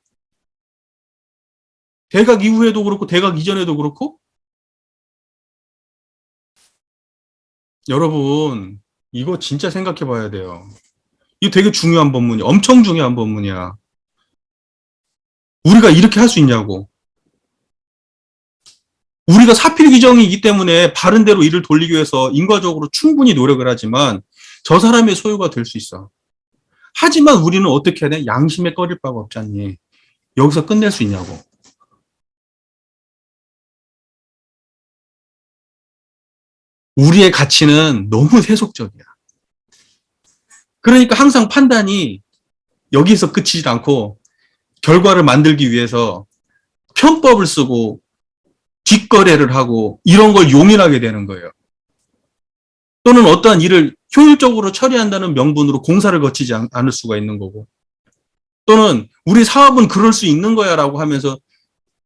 대각 이후에도 그렇고 대각 이전에도 그렇고. 여러분, 이거 진짜 생각해 봐야 돼요. 이거 되게 중요한 법문이야. 엄청 중요한 법문이야. 우리가 이렇게 할 수 있냐고. 우리가 사필귀정이기 때문에 바른 대로 일을 돌리기 위해서 인과적으로 충분히 노력을 하지만 저 사람의 소유가 될 수 있어. 하지만 우리는 어떻게 해야 돼? 양심에 꺼릴 바가 없잖니. 여기서 끝낼 수 있냐고. 우리의 가치는 너무 세속적이야. 그러니까 항상 판단이 여기서 끝이지 않고 결과를 만들기 위해서 편법을 쓰고 뒷거래를 하고 이런 걸 용인하게 되는 거예요. 또는 어떠한 일을 효율적으로 처리한다는 명분으로 공사를 거치지 않을 수가 있는 거고, 또는 우리 사업은 그럴 수 있는 거야라고 하면서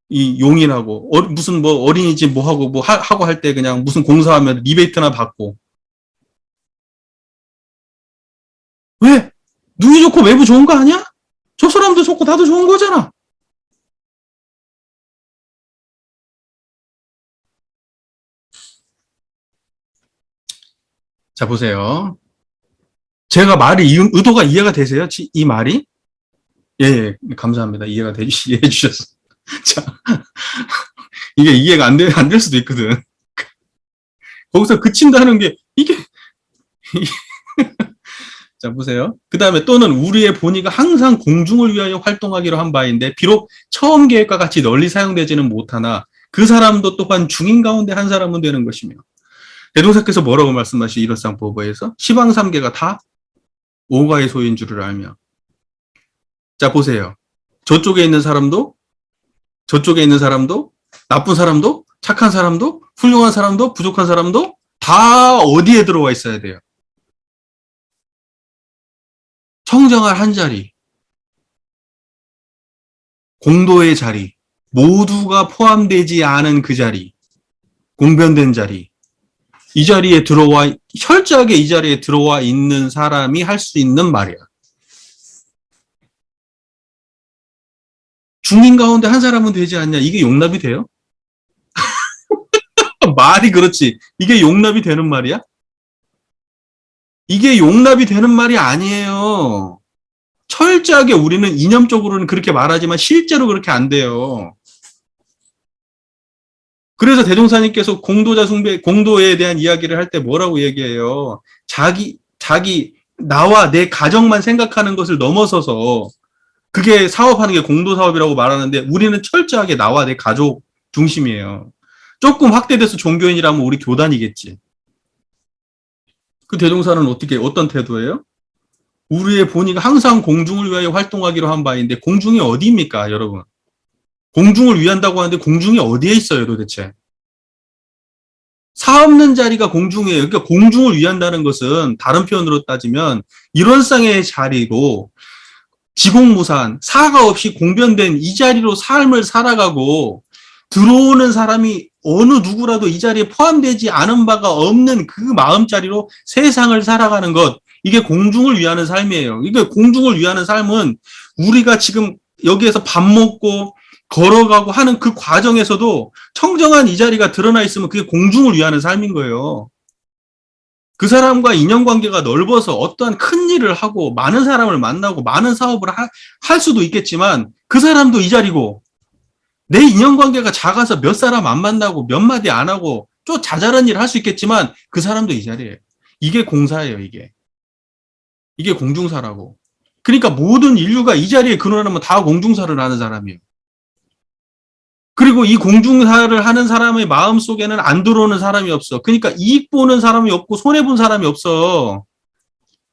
이 용인하고 무슨 뭐 어린이집 뭐 하고 뭐 하고 할 때 그냥 무슨 공사하면 리베이트나 받고. 왜? 누이 좋고 외부 좋은 거 아니야? 저 사람도 좋고 나도 좋은 거잖아. 자, 보세요. 제가 말이 의도가 이해가 되세요? 이 말이? 예, 예, 감사합니다. 이해가 이해해 주셔서. 자, 이게 이해가 안 될 수도 있거든. 거기서 그친다는 게, 자, 보세요. 그 다음에 또는 우리의 본의가 항상 공중을 위하여 활동하기로 한 바인데, 비록 처음 계획과 같이 널리 사용되지는 못하나, 그 사람도 또한 중인 가운데 한 사람은 되는 것이며, 대동사께서 뭐라고 말씀하시 일어상보고에서 시방삼계가 다 오가의 소유인 줄을 알며. 자, 보세요. 저쪽에 있는 사람도, 저쪽에 있는 사람도, 나쁜 사람도, 착한 사람도, 훌륭한 사람도, 부족한 사람도 다 어디에 들어와 있어야 돼요? 청정할 한 자리, 공도의 자리, 모두가 포함되지 않은 그 자리, 공변된 자리, 이 자리에 들어와, 철저하게 이 자리에 들어와 있는 사람이 할 수 있는 말이야. 중인 가운데 한 사람은 되지 않냐? 이게 용납이 돼요? 말이 그렇지. 이게 용납이 되는 말이야? 이게 용납이 되는 말이 아니에요. 철저하게 우리는 이념적으로는 그렇게 말하지만 실제로 그렇게 안 돼요. 그래서 대종사님께서 공도자 숭배, 공도에 대한 이야기를 할 때 뭐라고 얘기해요? 나와 내 가정만 생각하는 것을 넘어서서 그게 사업하는 게 공도 사업이라고 말하는데 우리는 철저하게 나와 내 가족 중심이에요. 조금 확대돼서 종교인이라면 우리 교단이겠지. 그 대종사는 어떤 태도예요? 우리의 본의가 항상 공중을 위하여 활동하기로 한 바인데 공중이 어디입니까, 여러분? 공중을 위한다고 하는데 공중이 어디에 있어요, 도대체? 사 없는 자리가 공중이에요. 그러니까 공중을 위한다는 것은 다른 표현으로 따지면 일원상의 자리로 지공무산, 사가 없이 공변된 이 자리로 삶을 살아가고 들어오는 사람이 어느 누구라도 이 자리에 포함되지 않은 바가 없는 그 마음자리로 세상을 살아가는 것. 이게 공중을 위하는 삶이에요. 이게 공중을 위하는 삶은 우리가 지금 여기에서 밥 먹고 걸어가고 하는 그 과정에서도 청정한 이 자리가 드러나 있으면 그게 공중을 위하는 삶인 거예요. 그 사람과 인연관계가 넓어서 어떠한 큰 일을 하고 많은 사람을 만나고 많은 사업을 할 수도 있겠지만 그 사람도 이 자리고 내 인연관계가 작아서 몇 사람 안 만나고 몇 마디 안 하고 좀 자잘한 일을 할 수 있겠지만 그 사람도 이 자리예요. 이게 공사예요, 이게. 이게 공중사라고. 그러니까 모든 인류가 이 자리에 근원하면 다 공중사를 하는 사람이에요. 그리고 이 공중사를 하는 사람의 마음 속에는 안 들어오는 사람이 없어. 그러니까 이익 보는 사람이 없고 손해본 사람이 없어.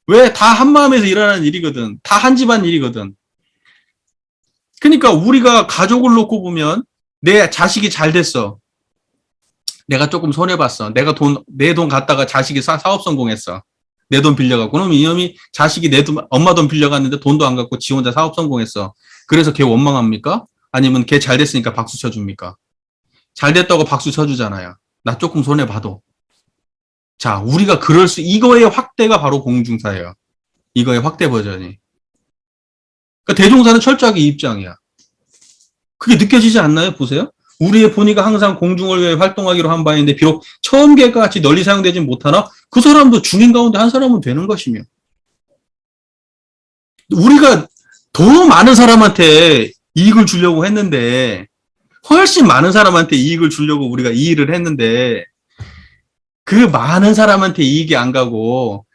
왜? 다 한 마음에서 일어나는 일이거든. 다 한 집안 일이거든. 그러니까 우리가 가족을 놓고 보면 내 자식이 잘 됐어. 내가 조금 손해봤어. 내 돈 갖다가 자식이 사업 성공했어. 내 돈 빌려갖고. 그럼 이놈이 자식이 엄마 돈 빌려갔는데 돈도 안 갖고 지 혼자 사업 성공했어. 그래서 걔 원망합니까? 아니면 걔 잘 됐으니까 박수 쳐줍니까? 잘 됐다고 박수 쳐주잖아요. 나 조금 손해봐도. 자, 우리가 이거의 확대가 바로 공중사예요. 이거의 확대 버전이. 그러니까 대종사는 철저하게 이 입장이야. 그게 느껴지지 않나요? 보세요. 우리의 본의가 항상 공중을 위해 활동하기로 한 바인데 비록 처음 계획과 같이 널리 사용되진 못하나 그 사람도 중인 가운데 한 사람은 되는 것이며 우리가 더 많은 사람한테 이익을 주려고 했는데 훨씬 많은 사람한테 이익을 주려고 우리가 이 일을 했는데 그 많은 사람한테 이익이 안 가고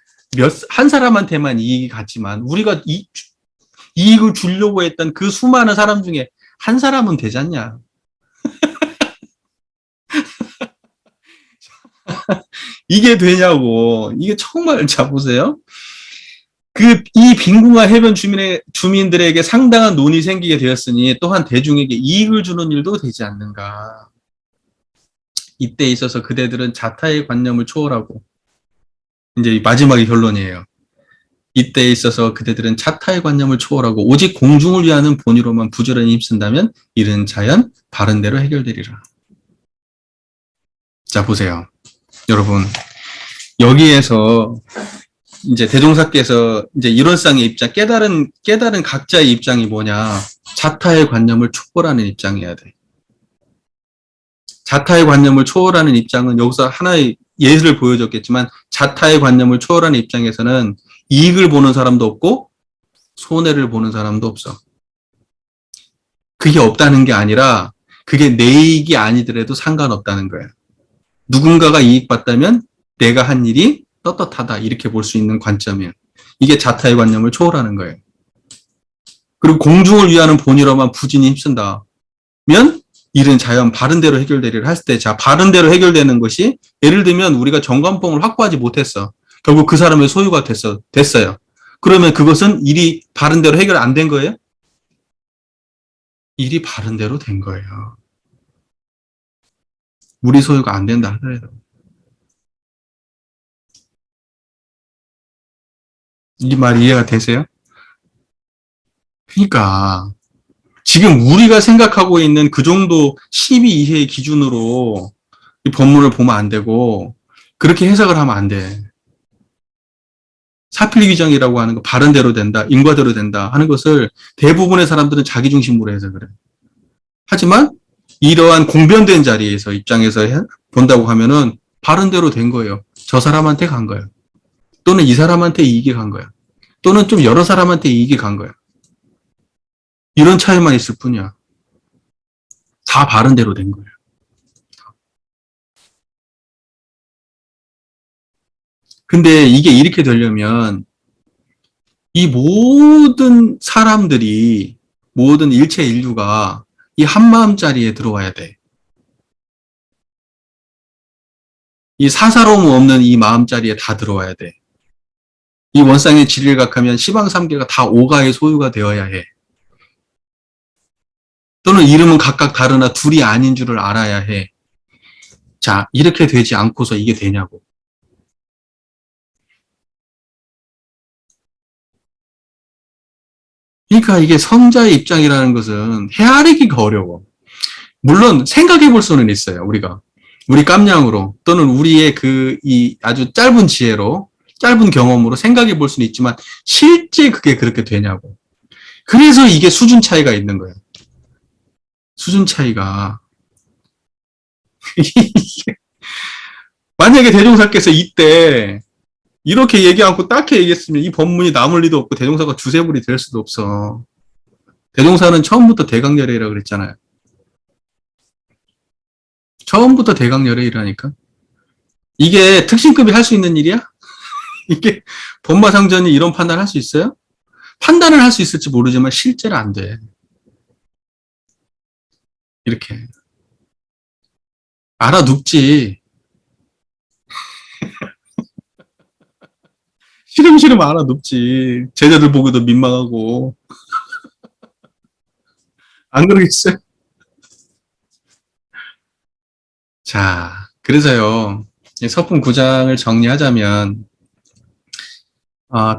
한 사람한테만 이익이 갔지만 우리가 이익을 주려고 했던 그 수많은 사람 중에 한 사람은 되지 않냐. 이게 되냐고. 이게 정말, 자, 보세요. 이 빈궁한 해변 주민들에게 상당한 논이 생기게 되었으니 또한 대중에게 이익을 주는 일도 되지 않는가. 이때 있어서 그대들은 자타의 관념을 초월하고, 이제 마지막의 결론이에요. 이때에 있어서 그대들은 자타의 관념을 초월하고 오직 공중을 위하는 본의로만 부지런히 힘쓴다면 이는 자연 바른 대로 해결되리라. 자, 보세요. 여러분, 여기에서 이제 대종사께서 이제 이론상의 입장, 깨달은 각자의 입장이 뭐냐? 자타의 관념을 초월하는 입장이어야 돼. 자타의 관념을 초월하는 입장은 여기서 하나의 예를 보여줬겠지만 자타의 관념을 초월하는 입장에서는 이익을 보는 사람도 없고 손해를 보는 사람도 없어. 그게 없다는 게 아니라 그게 내 이익이 아니더라도 상관없다는 거야. 누군가가 이익받다면 내가 한 일이 떳떳하다 이렇게 볼 수 있는 관점이에요. 이게 자타의 관념을 초월하는 거예요. 그리고 공중을 위하는 본의로만 부진히 힘쓴다면 일은 자연 바른 대로 해결되리라 했을 때, 자, 바른 대로 해결되는 것이 예를 들면 우리가 전관봉을 확보하지 못했어. 결국 그 사람의 소유가 됐어요. 그러면 그것은 일이 바른 대로 해결 안 된 거예요? 일이 바른 대로 된 거예요. 우리 소유가 안 된다 하더라도. 이 말 이해가 되세요? 그러니까 지금 우리가 생각하고 있는 그 정도 12 이하의 기준으로 이 법문을 보면 안 되고 그렇게 해석을 하면 안 돼. 사필귀정이라고 하는 거 바른 대로 된다, 인과대로 된다 하는 것을 대부분의 사람들은 자기중심으로 해서 그래. 하지만 이러한 공변된 자리에서 입장에서 본다고 하면은 바른 대로 된 거예요. 저 사람한테 간 거예요. 또는 이 사람한테 이익이 간 거야. 또는 좀 여러 사람한테 이익이 간 거야. 이런 차이만 있을 뿐이야. 다 바른 대로 된 거예요. 근데 이게 이렇게 되려면 이 모든 사람들이, 모든 일체 인류가 이 한마음자리에 들어와야 돼. 이 사사로움 없는 이 마음자리에 다 들어와야 돼. 이 원상의 질을 각하면 시방삼계가 다 오가의 소유가 되어야 해. 또는 이름은 각각 다르나 둘이 아닌 줄을 알아야 해. 자, 이렇게 되지 않고서 이게 되냐고. 그러니까 이게 성자의 입장이라는 것은 헤아리기가 어려워. 물론 생각해 볼 수는 있어요, 우리가. 우리 깜냥으로 또는 우리의 이 아주 짧은 지혜로, 짧은 경험으로 생각해 볼 수는 있지만 실제 그게 그렇게 되냐고. 그래서 이게 수준 차이가 있는 거예요. 수준 차이가. 만약에 대종사께서 이때 이렇게 얘기 않고 딱히 얘기했으면 이 법문이 남을 리도 없고 대종사가 주세불이 될 수도 없어. 대종사는 처음부터 대강열애라 그랬잖아요. 처음부터 대강열애이라니까. 이게 특신급이 할 수 있는 일이야? 이게 법마상전이 이런 판단을 할 수 있어요? 판단을 할 수 있을지 모르지만 실제로 안 돼. 이렇게. 알아눕지. 시름시름 알아눕지. 제자들 보기도 민망하고. 안 그러겠어요? 자, 그래서요. 서품 9장을 정리하자면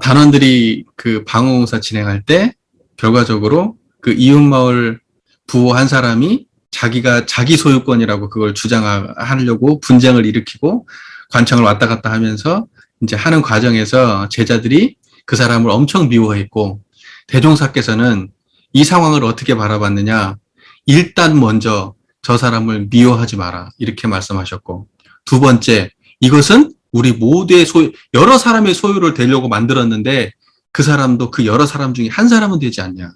단원들이 그 방어공사 진행할 때 결과적으로 그 이웃마을 부호 한 사람이 자기가 자기 소유권이라고 그걸 주장하려고 분쟁을 일으키고 관청을 왔다 갔다 하면서 이제 하는 과정에서 제자들이 그 사람을 엄청 미워했고, 대종사께서는 이 상황을 어떻게 바라봤느냐. 일단 먼저 저 사람을 미워하지 마라. 이렇게 말씀하셨고, 두 번째, 이것은 우리 모두의 소유, 여러 사람의 소유를 되려고 만들었는데 그 사람도 그 여러 사람 중에 한 사람은 되지 않냐.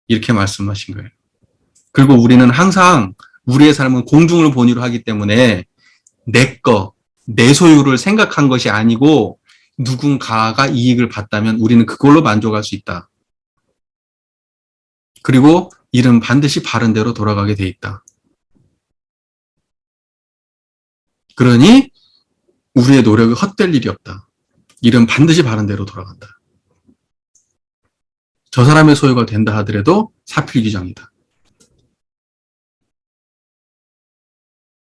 이렇게 말씀하신 거예요. 그리고 우리는 항상 우리의 삶은 공중을 본위로 하기 때문에 내 소유를 생각한 것이 아니고 누군가가 이익을 봤다면 우리는 그걸로 만족할 수 있다. 그리고 일은 반드시 바른 대로 돌아가게 돼 있다. 그러니 우리의 노력이 헛될 일이 없다. 일은 반드시 바른 대로 돌아간다. 저 사람의 소유가 된다 하더라도 사필귀정이다.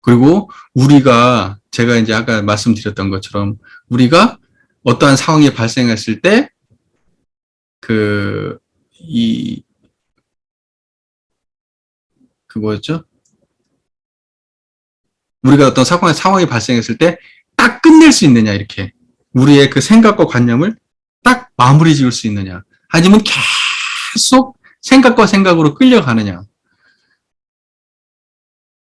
그리고 우리가 제가 이제 아까 말씀드렸던 것처럼 우리가 어떠한 상황이 발생했을 때 뭐였죠? 우리가 어떤 상황이 발생했을 때 딱 끝낼 수 있느냐, 이렇게. 우리의 그 생각과 관념을 딱 마무리 지을 수 있느냐. 아니면 계속 생각과 생각으로 끌려가느냐.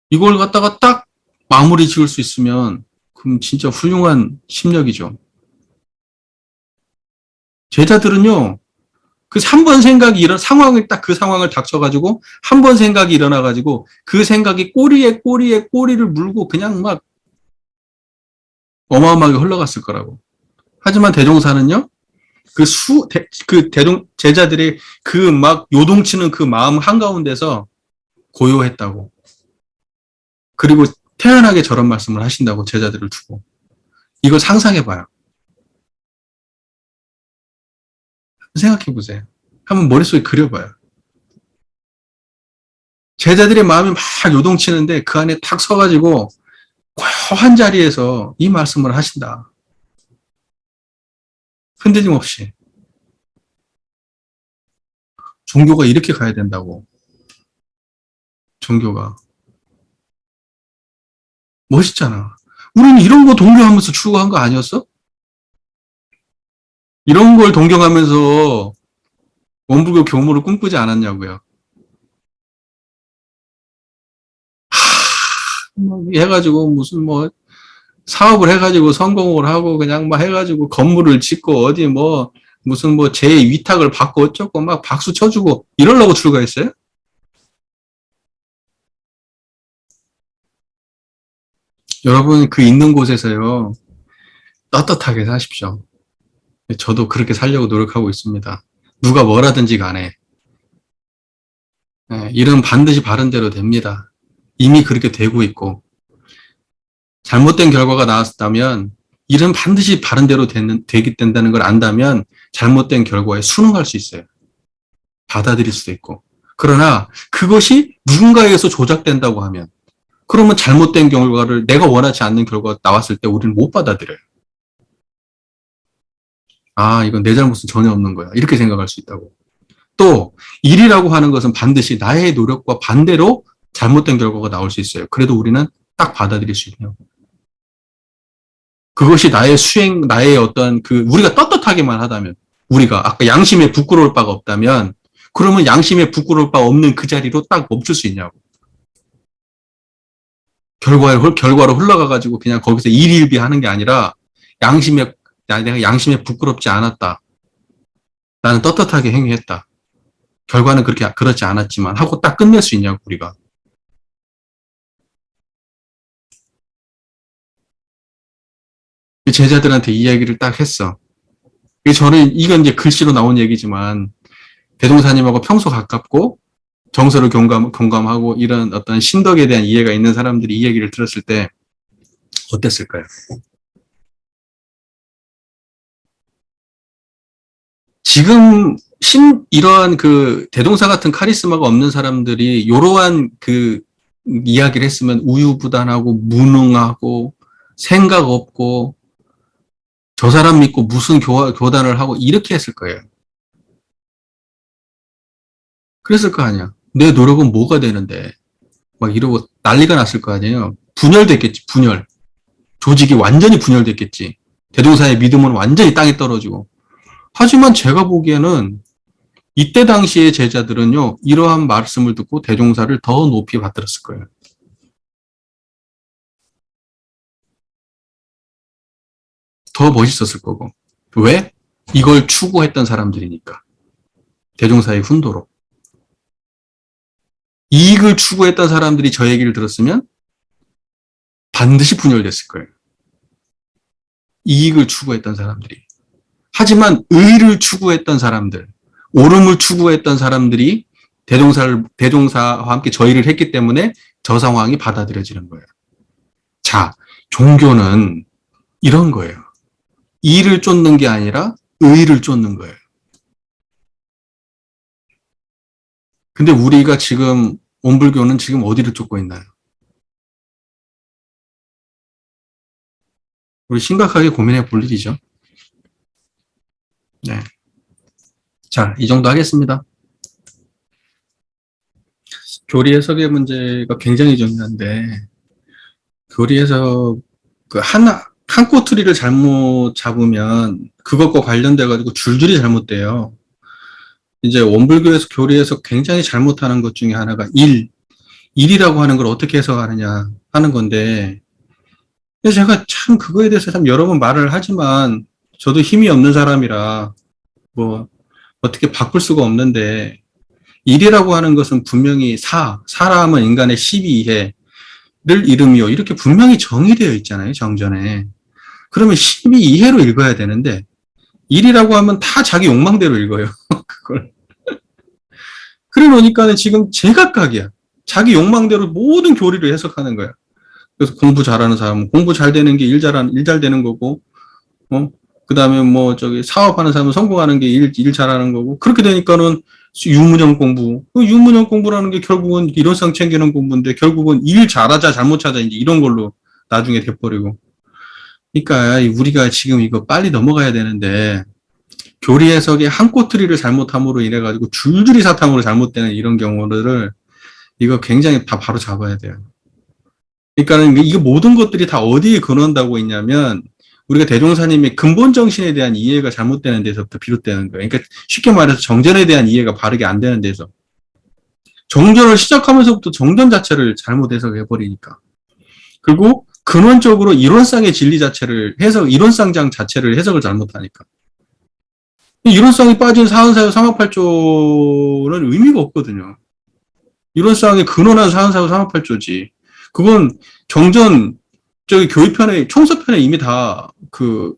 이걸 갖다가 딱 마무리 지을 수 있으면 그럼 진짜 훌륭한 심력이죠. 제자들은요, 그 한 번 생각이 상황을 딱 그 상황을 닥쳐가지고 한 번 생각이 일어나가지고 그 생각이 꼬리에 꼬리를 물고 그냥 막 어마어마하게 흘러갔을 거라고. 하지만 대종사는요, 제자들의 그 막 요동치는 그 마음 한가운데서 고요했다고. 그리고 태연하게 저런 말씀을 하신다고, 제자들을 두고. 이걸 상상해봐요. 생각해보세요. 한번 머릿속에 그려봐요. 제자들의 마음이 막 요동치는데 그 안에 탁 서가지고 고요한 자리에서 이 말씀을 하신다. 흔들림 없이. 종교가 이렇게 가야 된다고. 종교가. 멋있잖아. 우리는 이런 거 동경하면서 출국한 거 아니었어? 이런 걸 동경하면서 원불교 교무를 꿈꾸지 않았냐고요. 해가지고 무슨 뭐 사업을 해가지고 성공을 하고 그냥 막 해가지고 건물을 짓고 어디 뭐 무슨 뭐 제 위탁을 받고 어쩌고 막 박수 쳐주고 이러려고 출가했어요? 여러분 그 있는 곳에서요 떳떳하게 사십시오. 저도 그렇게 살려고 노력하고 있습니다. 누가 뭐라든지 간에 일은 반드시 바른 대로 됩니다. 이미 그렇게 되고 있고 잘못된 결과가 나왔다면 일은 반드시 바른 대로 되게 된다는 걸 안다면 잘못된 결과에 순응할 수 있어요. 받아들일 수도 있고. 그러나 그것이 누군가에 의해서 조작된다고 하면 그러면 잘못된 결과를 내가 원하지 않는 결과가 나왔을 때 우리는 못 받아들여요. 아, 이건 내 잘못은 전혀 없는 거야. 이렇게 생각할 수 있다고. 또 일이라고 하는 것은 반드시 나의 노력과 반대로 잘못된 결과가 나올 수 있어요. 그래도 우리는 딱 받아들일 수 있냐고. 그것이 나의 어떤 우리가 떳떳하게만 하다면, 우리가 아까 양심에 부끄러울 바가 없다면, 그러면 양심에 부끄러울 바 없는 그 자리로 딱 멈출 수 있냐고. 결과로 흘러가가지고 그냥 거기서 일일비 하는 게 아니라, 내가 양심에 부끄럽지 않았다. 나는 떳떳하게 행위했다. 결과는 그렇지 않았지만, 하고 딱 끝낼 수 있냐고, 우리가. 제자들한테 이 이야기를 딱 했어. 이건 이제 글씨로 나온 얘기지만, 대종사님하고 평소 가깝고, 정서를 공감하고, 이런 어떤 신덕에 대한 이해가 있는 사람들이 이 얘기를 들었을 때, 어땠을까요? 지금, 이러한 대동사 같은 카리스마가 없는 사람들이, 이러한 이야기를 했으면 우유부단하고, 무능하고, 생각 없고, 저 사람 믿고 무슨 교단을 하고 이렇게 했을 거예요. 그랬을 거 아니야. 내 노력은 뭐가 되는데 막 이러고 난리가 났을 거 아니에요. 분열됐겠지, 분열. 조직이 완전히 분열됐겠지. 대종사의 믿음은 완전히 땅에 떨어지고. 하지만 제가 보기에는 이때 당시의 제자들은요, 이러한 말씀을 듣고 대종사를 더 높이 받들었을 거예요. 더 멋있었을 거고. 왜? 이걸 추구했던 사람들이니까. 대종사의 훈도로. 이익을 추구했던 사람들이 저 얘기를 들었으면 반드시 분열됐을 거예요. 이익을 추구했던 사람들이. 하지만 의를 추구했던 사람들, 옳음을 추구했던 사람들이 대종사와 함께 저희를 했기 때문에 저 상황이 받아들여지는 거예요. 자, 종교는 이런 거예요. 이를 쫓는 게 아니라 의를 쫓는 거예요. 근데 우리가 지금 온불교는 지금 어디를 쫓고 있나요? 우리 심각하게 고민해 볼 일이죠. 네. 자, 이 정도 하겠습니다. 교리 해석의 문제가 굉장히 중요한데, 교리 해석, 한 꼬투리를 잘못 잡으면 그것과 관련돼가지고 줄줄이 잘못돼요. 이제 원불교에서 교리 해석 굉장히 잘못하는 것 중에 하나가 일이라고 하는 걸 어떻게 해석하느냐 하는 건데, 제가 참 그거에 대해서 참 여러 번 말을 하지만 저도 힘이 없는 사람이라 뭐 어떻게 바꿀 수가 없는데, 일이라고 하는 것은 분명히 사람은 인간의 12이해를 이름이요, 이렇게 분명히 정의되어 있잖아요, 정전에. 그러면 12이해로 읽어야 되는데 일이라고 하면 다 자기 욕망대로 읽어요. 그걸. 그래 놓으니까는 지금 제각각이야. 자기 욕망대로 모든 교리를 해석하는 거야. 그래서 공부 잘하는 사람은 공부 잘 되는 게 일 잘 되는 거고, 그 다음에 사업하는 사람은 성공하는 게 일 잘하는 거고, 그렇게 되니까는 유문형 공부. 유문형 공부라는 게 결국은 이론상 챙기는 공부인데, 결국은 일 잘하자, 잘못 찾아, 이제 이런 걸로 나중에 돼버리고. 그러니까 우리가 지금 이거 빨리 넘어가야 되는데, 교리 해석의 한 꼬투리를 잘못함으로 인해가지고 줄줄이 사탕으로 잘못되는 이런 경우를 이거 굉장히 다 바로 잡아야 돼요. 그러니까는 이 모든 것들이 다 어디에 근원다고 있냐면, 우리가 대종사님의 근본 정신에 대한 이해가 잘못되는 데서부터 비롯되는 거예요. 그러니까 쉽게 말해서 정전에 대한 이해가 바르게 안 되는 데서. 정전을 시작하면서부터 정전 자체를 잘못 해석해버리니까. 그리고 근원적으로 이론상의 진리 자체를 이론상장 자체를 해석을 잘못하니까. 이론상이 빠진 사은사유 삼합팔조는 의미가 없거든요. 이론상의 근원한 사은사유 삼합팔조지. 그건 정전 교의편에, 총서편에 이미 다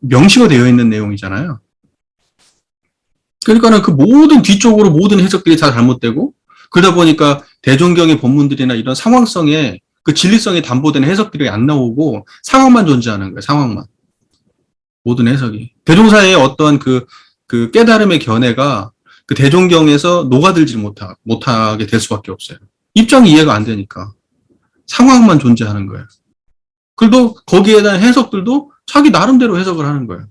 명시가 되어 있는 내용이잖아요. 그러니까는 그 모든 뒤쪽으로 모든 해석들이 다 잘못되고, 그러다 보니까 대종경의 본문들이나 이런 상황성에 그 진리성이 담보된 해석들이 안 나오고 상황만 존재하는 거예요. 상황만. 모든 해석이. 대종사의 어떤 그 깨달음의 견해가 그 대종경에서 녹아들지 못하게 될 수밖에 없어요. 입장이 이해가 안 되니까. 상황만 존재하는 거예요. 그래도 거기에 대한 해석들도 자기 나름대로 해석을 하는 거예요.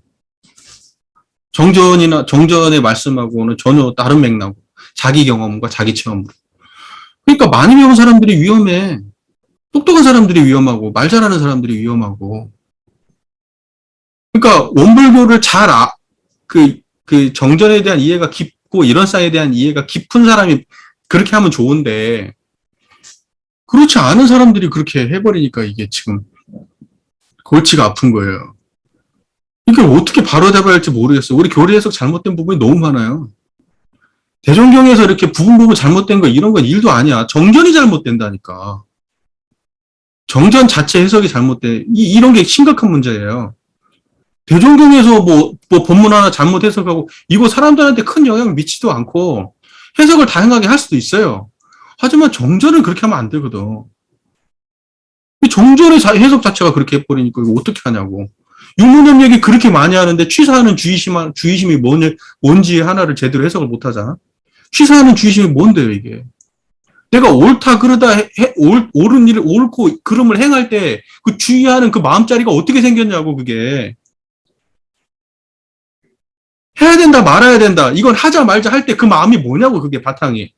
정전의 말씀하고는 전혀 다른 맥락으로, 자기 경험과 자기 체험으로. 그러니까 많이 배운 사람들이 위험해. 똑똑한 사람들이 위험하고, 말 잘하는 사람들이 위험하고. 그러니까 원불교를 정전에 대한 이해가 깊고, 이론상에 대한 이해가 깊은 사람이 그렇게 하면 좋은데, 그렇지 않은 사람들이 그렇게 해버리니까 이게 지금 골치가 아픈 거예요. 이걸 어떻게 바로잡아야 할지 모르겠어요. 우리 교리 해석 잘못된 부분이 너무 많아요. 대종경에서 이렇게 부분 잘못된 거, 이런 건 일도 아니야. 정전이 잘못된다니까. 정전 자체 해석이 잘못돼. 이런 게 심각한 문제예요. 대종경에서 본문 하나 잘못 해석하고, 이거 사람들한테 큰 영향을 미치지도 않고, 해석을 다양하게 할 수도 있어요. 하지만 정전은 그렇게 하면 안 되거든. 정전의 해석 자체가 그렇게 해버리니까 이거 어떻게 하냐고. 유문현 얘기 그렇게 많이 하는데 취사하는 주의심이 뭔지 하나를 제대로 해석을 못 하잖아. 취사하는 주의심이 뭔데요, 이게. 내가 옳다 그러다 옳은 일을 옳고 그름을 행할 때 그 주의하는 그 마음자리가 어떻게 생겼냐고, 그게. 해야 된다 말아야 된다, 이건 하자 말자 할 때 그 마음이 뭐냐고, 그게 바탕이.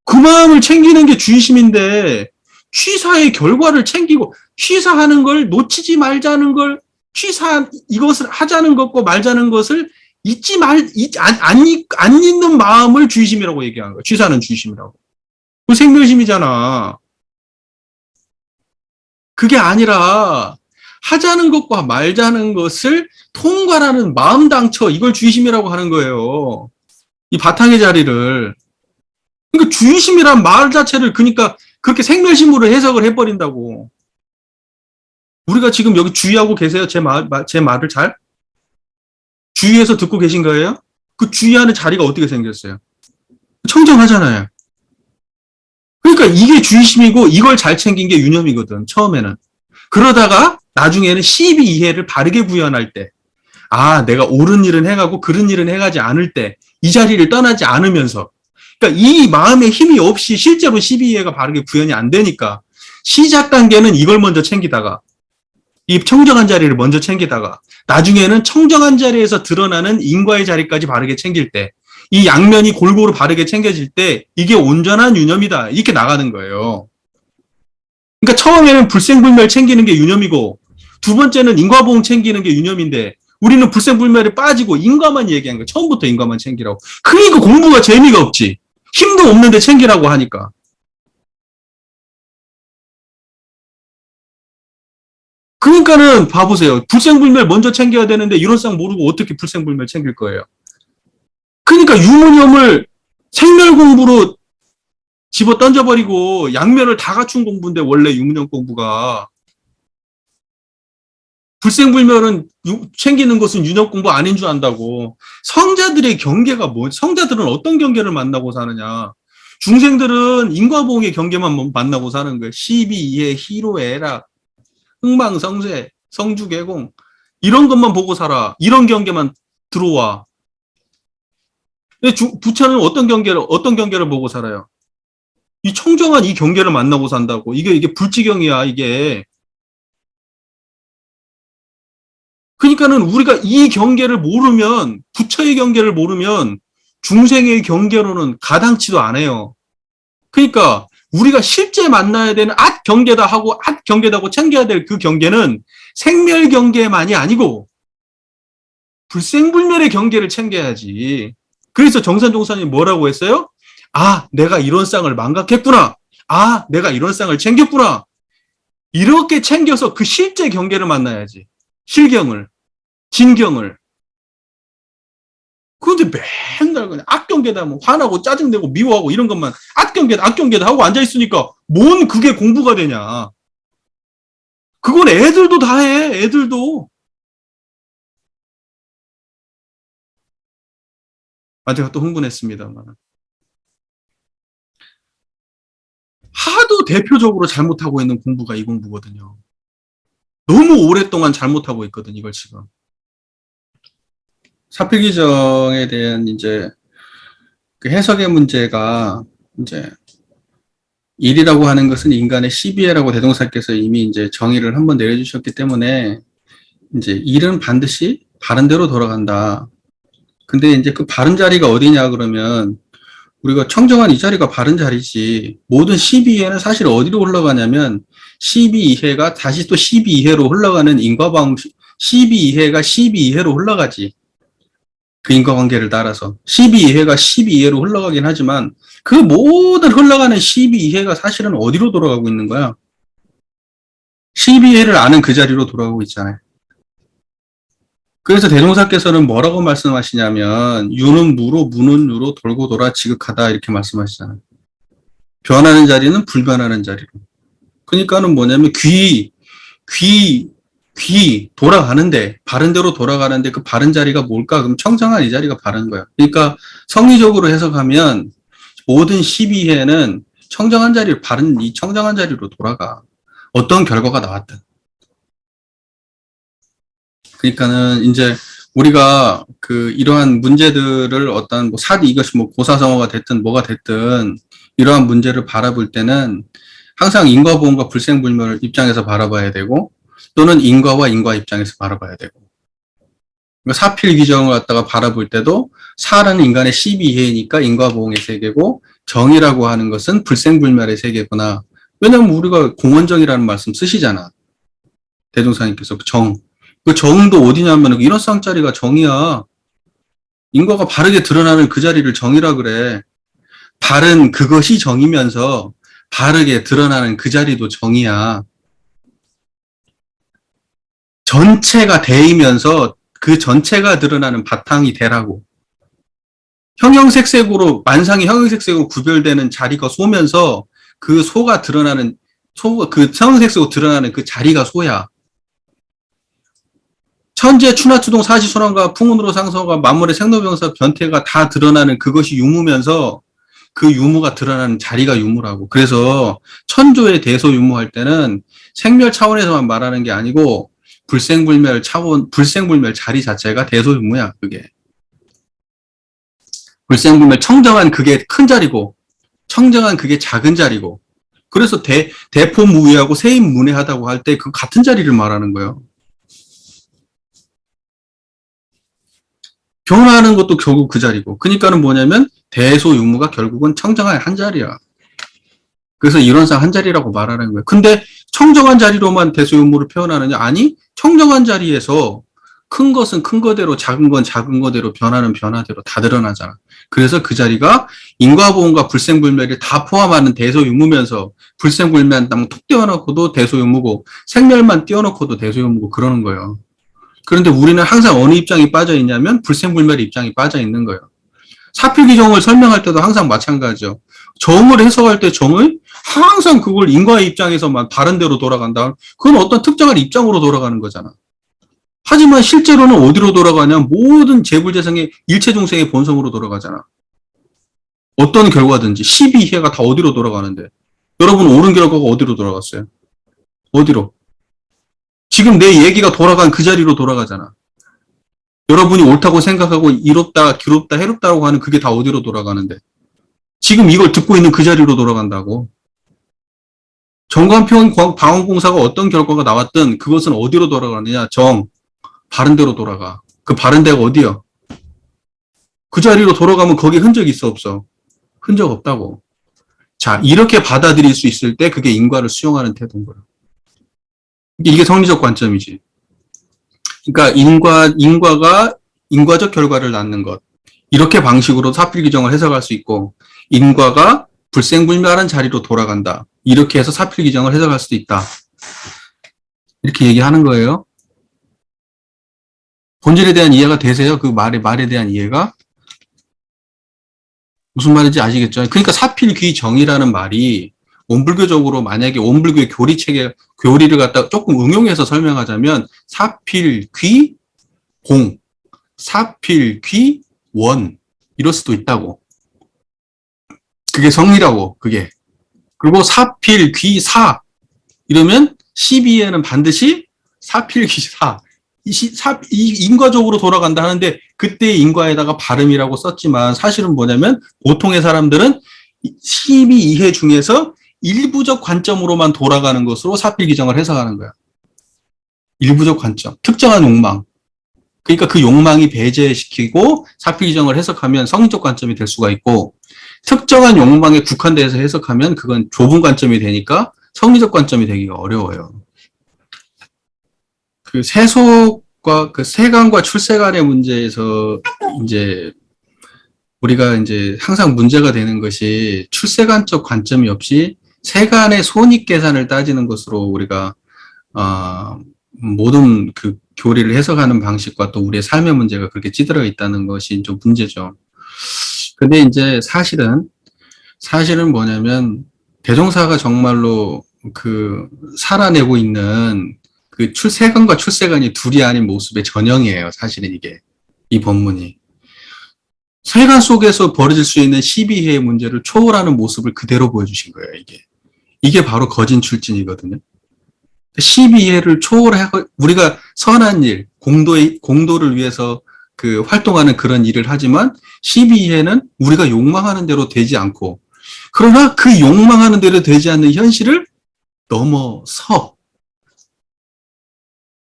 그 마음을 챙기는 게 주의심인데, 취사의 결과를 챙기고, 취사하는 걸 놓치지 말자는 걸 이것을 하자는 것과 말자는 것을 안 잊는 마음을 주의심이라고 얘기하는 거야. 취사는 주의심이라고. 그 생명심이잖아. 그게 아니라 하자는 것과 말자는 것을 통괄하는 마음 당처, 이걸 주의심이라고 하는 거예요. 이 바탕의 자리를. 그러니까 주의심이란 말 자체를 그러니까 그렇게 생멸심으로 해석을 해버린다고. 우리가 지금 여기 주의하고 계세요? 제 말을 잘? 주의해서 듣고 계신 거예요? 그 주의하는 자리가 어떻게 생겼어요? 청정하잖아요. 그러니까 이게 주의심이고 이걸 잘 챙긴 게 유념이거든, 처음에는. 그러다가 나중에는 시비 이해를 바르게 구현할 때, 아, 내가 옳은 일은 해가고 그른 일은 해가지 않을 때, 이 자리를 떠나지 않으면서, 그러니까 이 마음의 힘이 없이 실제로 시비 이해가 바르게 구현이 안 되니까, 시작 단계는 이걸 먼저 챙기다가, 이 청정한 자리를 먼저 챙기다가, 나중에는 청정한 자리에서 드러나는 인과의 자리까지 바르게 챙길 때, 이 양면이 골고루 바르게 챙겨질 때 이게 온전한 유념이다. 이렇게 나가는 거예요. 그러니까 처음에는 불생불멸 챙기는 게 유념이고 두 번째는 인과보응 챙기는 게 유념인데 우리는 불생불멸에 빠지고 인과만 얘기한 거예요. 처음부터 인과만 챙기라고. 그러니까 공부가 재미가 없지. 힘도 없는데 챙기라고 하니까. 그러니까는 봐보세요. 불생불멸 먼저 챙겨야 되는데 이론상 모르고 어떻게 불생불멸 챙길 거예요. 그러니까 유무념을 생멸 공부로 집어 던져버리고 양면을 다 갖춘 공부인데 원래 유무념 공부가 불생불멸은 챙기는 것은 유념 공부 아닌 줄 안다고. 성자들의 경계가 성자들은 어떤 경계를 만나고 사느냐. 중생들은 인과보응의 경계만 만나고 사는 거예요. 시비, 이해, 희로애락, 흥망성쇠, 성주개공 이런 것만 보고 살아. 이런 경계만 들어와. 부처는 어떤 경계를 보고 살아요? 이 청정한 이 경계를 만나고 산다고. 이게 불지경이야, 이게. 그러니까는 우리가 이 경계를 모르면, 부처의 경계를 모르면 중생의 경계로는 가당치도 않아요. 그러니까 우리가 실제 만나야 되는 경계다 하고 경계다고 챙겨야 될 그 경계는 생멸 경계만이 아니고 불생불멸의 경계를 챙겨야지. 그래서 정산종사님 뭐라고 했어요? 아, 내가 이런 쌍을 망각했구나. 아, 내가 이런 쌍을 챙겼구나. 이렇게 챙겨서 그 실제 경계를 만나야지. 실경을, 진경을. 그런데 맨날 그냥 악경계다, 뭐 화나고 짜증내고 미워하고 이런 것만 악경계다 하고 앉아있으니까 뭔 그게 공부가 되냐. 그건 애들도 다 해, 애들도. 아, 제가 또 흥분했습니다만. 하도 대표적으로 잘못하고 있는 공부가 이 공부거든요. 너무 오랫동안 잘못하고 있거든, 이걸 지금. 사필규정에 대한 이제 그 해석의 문제가 이제 일이라고 하는 것은 인간의 시비애라고 대동사께서 이미 이제 정의를 한번 내려주셨기 때문에 이제 일은 반드시 바른 대로 돌아간다. 근데 이제 그 바른 자리가 어디냐 그러면 우리가 청정한 이 자리가 바른 자리지. 모든 12이해는 사실 어디로 흘러가냐면 12이해가 다시 또 12이해로 흘러가는 인과방 12이해가 12이해로 흘러가지. 그 인과관계를 따라서 12이해가 12이해로 흘러가긴 하지만 그 모든 흘러가는 12이해가 사실은 어디로 돌아가고 있는 거야? 12이해를 아는 그 자리로 돌아가고 있잖아요. 그래서 대종사께서는 뭐라고 말씀하시냐면 유는 무로 무는 유로 돌고 돌아 지극하다 이렇게 말씀하시잖아요. 변하는 자리는 불변하는 자리로. 그러니까는 뭐냐면 귀 돌아가는데 바른 대로 돌아가는데 그 바른 자리가 뭘까? 그럼 청정한 이 자리가 바른 거야. 그러니까 성리적으로 해석하면 모든 12회는 청정한 자리를 바른 이 청정한 자리로 돌아가. 어떤 결과가 나왔든. 그러니까는 이제 우리가 그 이러한 문제들을 어떤 뭐 이것이 뭐 고사성어가 됐든 뭐가 됐든 이러한 문제를 바라볼 때는 항상 인과보험과 불생불멸 입장에서 바라봐야 되고 또는 인과와 인과 입장에서 바라봐야 되고 사필 규정을 갖다가 바라볼 때도 살은 인간의 12해니까 인과보응의 세계고 정이라고 하는 것은 불생불멸의 세계구나. 왜냐하면 우리가 공원정이라는 말씀 쓰시잖아. 대종사님께서 그 정. 그 정도 어디냐면 일어쌍자리가 정이야. 인과가 바르게 드러나는 그 자리를 정이라 그래. 바른 그것이 정이면서 바르게 드러나는 그 자리도 정이야. 전체가 대이면서 그 전체가 드러나는 바탕이 대라고. 형형색색으로 만상이 형형색색으로 구별되는 자리가 소면서 그 소가 드러나는 그 형형색색으로 드러나는 그 자리가 소야. 천재 추나추동 사시순환과 풍운으로 상서가 만물의 생로병사 변태가 다 드러나는 그것이 유무면서 그 유무가 드러나는 자리가 유무라고. 그래서 천조의 대소유무할 때는 생멸 차원에서만 말하는 게 아니고 불생불멸 차원, 불생불멸 자리 자체가 대소유무야. 그게 불생불멸 청정한 그게 큰 자리고 청정한 그게 작은 자리고. 그래서 대포무의하고 세인문외하다고 할 때 그 같은 자리를 말하는 거예요. 변화하는 것도 결국 그 자리고. 그러니까는 뭐냐면 대소유무가 결국은 청정한 한 자리야. 그래서 이론상 한 자리라고 말하는 거예요. 근데 청정한 자리로만 대소유무를 표현하느냐? 아니, 청정한 자리에서 큰 것은 큰 거대로, 작은 건 작은 거대로, 변화는 변화대로 다 드러나잖아. 그래서 그 자리가 인과보험과 불생불멸을 다 포함하는 대소유무면서 불생불멸만 톡 띄워놓고도 대소유무고 생멸만 띄워놓고도 대소유무고 그러는 거예요. 그런데 우리는 항상 어느 입장이 빠져 있냐면 불생불멸의 입장이 빠져 있는 거예요. 사필귀정을 설명할 때도 항상 마찬가지죠. 정을 해석할 때 정을 항상 그걸 인과의 입장에서만 다른 데로 돌아간다. 그건 어떤 특정한 입장으로 돌아가는 거잖아. 하지만 실제로는 어디로 돌아가냐? 모든 재불재생의 일체중생의 본성으로 돌아가잖아. 어떤 결과든지 12해가 다 어디로 돌아가는데. 여러분 옳은 결과가 어디로 돌아갔어요? 어디로? 지금 내 얘기가 돌아간 그 자리로 돌아가잖아. 여러분이 옳다고 생각하고 이롭다, 기롭다, 해롭다고 하는 그게 다 어디로 돌아가는데. 지금 이걸 듣고 있는 그 자리로 돌아간다고. 정관평 방언공사가 어떤 결과가 나왔든 그것은 어디로 돌아가느냐. 정, 바른 데로 돌아가. 그 바른 데가 어디요? 그 자리로 돌아가면 거기에 흔적이 있어 없어? 흔적 없다고. 자, 이렇게 받아들일 수 있을 때 그게 인과를 수용하는 태도인 거예요. 이게 성리적 관점이지. 그러니까 인과가 인과적 결과를 낳는 것. 이렇게 방식으로 사필귀정을 해석할 수 있고 인과가 불생불멸한 자리로 돌아간다. 이렇게 해서 사필귀정을 해석할 수도 있다. 이렇게 얘기하는 거예요. 본질에 대한 이해가 되세요? 그 말에 대한 이해가? 무슨 말인지 아시겠죠? 그러니까 사필귀정이라는 말이 원불교적으로 만약에 원불교의 교리를 갖다 조금 응용해서 설명하자면 사필귀공, 사필귀원 이럴 수도 있다고. 그게 성리라고. 그게. 그리고 사필귀사 이러면 12에는 반드시 사필귀사 인과적으로 돌아간다 하는데 그때의 인과에다가 발음이라고 썼지만 사실은 뭐냐면 보통의 사람들은 12해 중에서 일부적 관점으로만 돌아가는 것으로 사필귀정을 해석하는 거야. 일부적 관점, 특정한 욕망. 그러니까 그 욕망이 배제시키고 사필귀정을 해석하면 성리적 관점이 될 수가 있고 특정한 욕망에 국한돼서 해석하면 그건 좁은 관점이 되니까 성리적 관점이 되기가 어려워요. 그 세속과 그 세간과 출세간의 문제에서 이제 우리가 이제 항상 문제가 되는 것이 출세간적 관점이 없이 세간의 손익계산을 따지는 것으로 우리가 모든 그 교리를 해석하는 방식과 또 우리의 삶의 문제가 그렇게 찌들어 있다는 것이 좀 문제죠. 근데 이제 사실은 뭐냐면 대종사가 정말로 그 살아내고 있는 그 세간과 출세간이 둘이 아닌 모습의 전형이에요. 사실은 이 법문이. 세간 속에서 벌어질 수 있는 12해의 문제를 초월하는 모습을 그대로 보여주신 거예요. 이게 바로 거진출진이거든요. 12해를 초월하고 우리가 선한 일, 공도를 위해서 그 활동하는 그런 일을 하지만 12해는 우리가 욕망하는 대로 되지 않고 그러나 그 욕망하는 대로 되지 않는 현실을 넘어서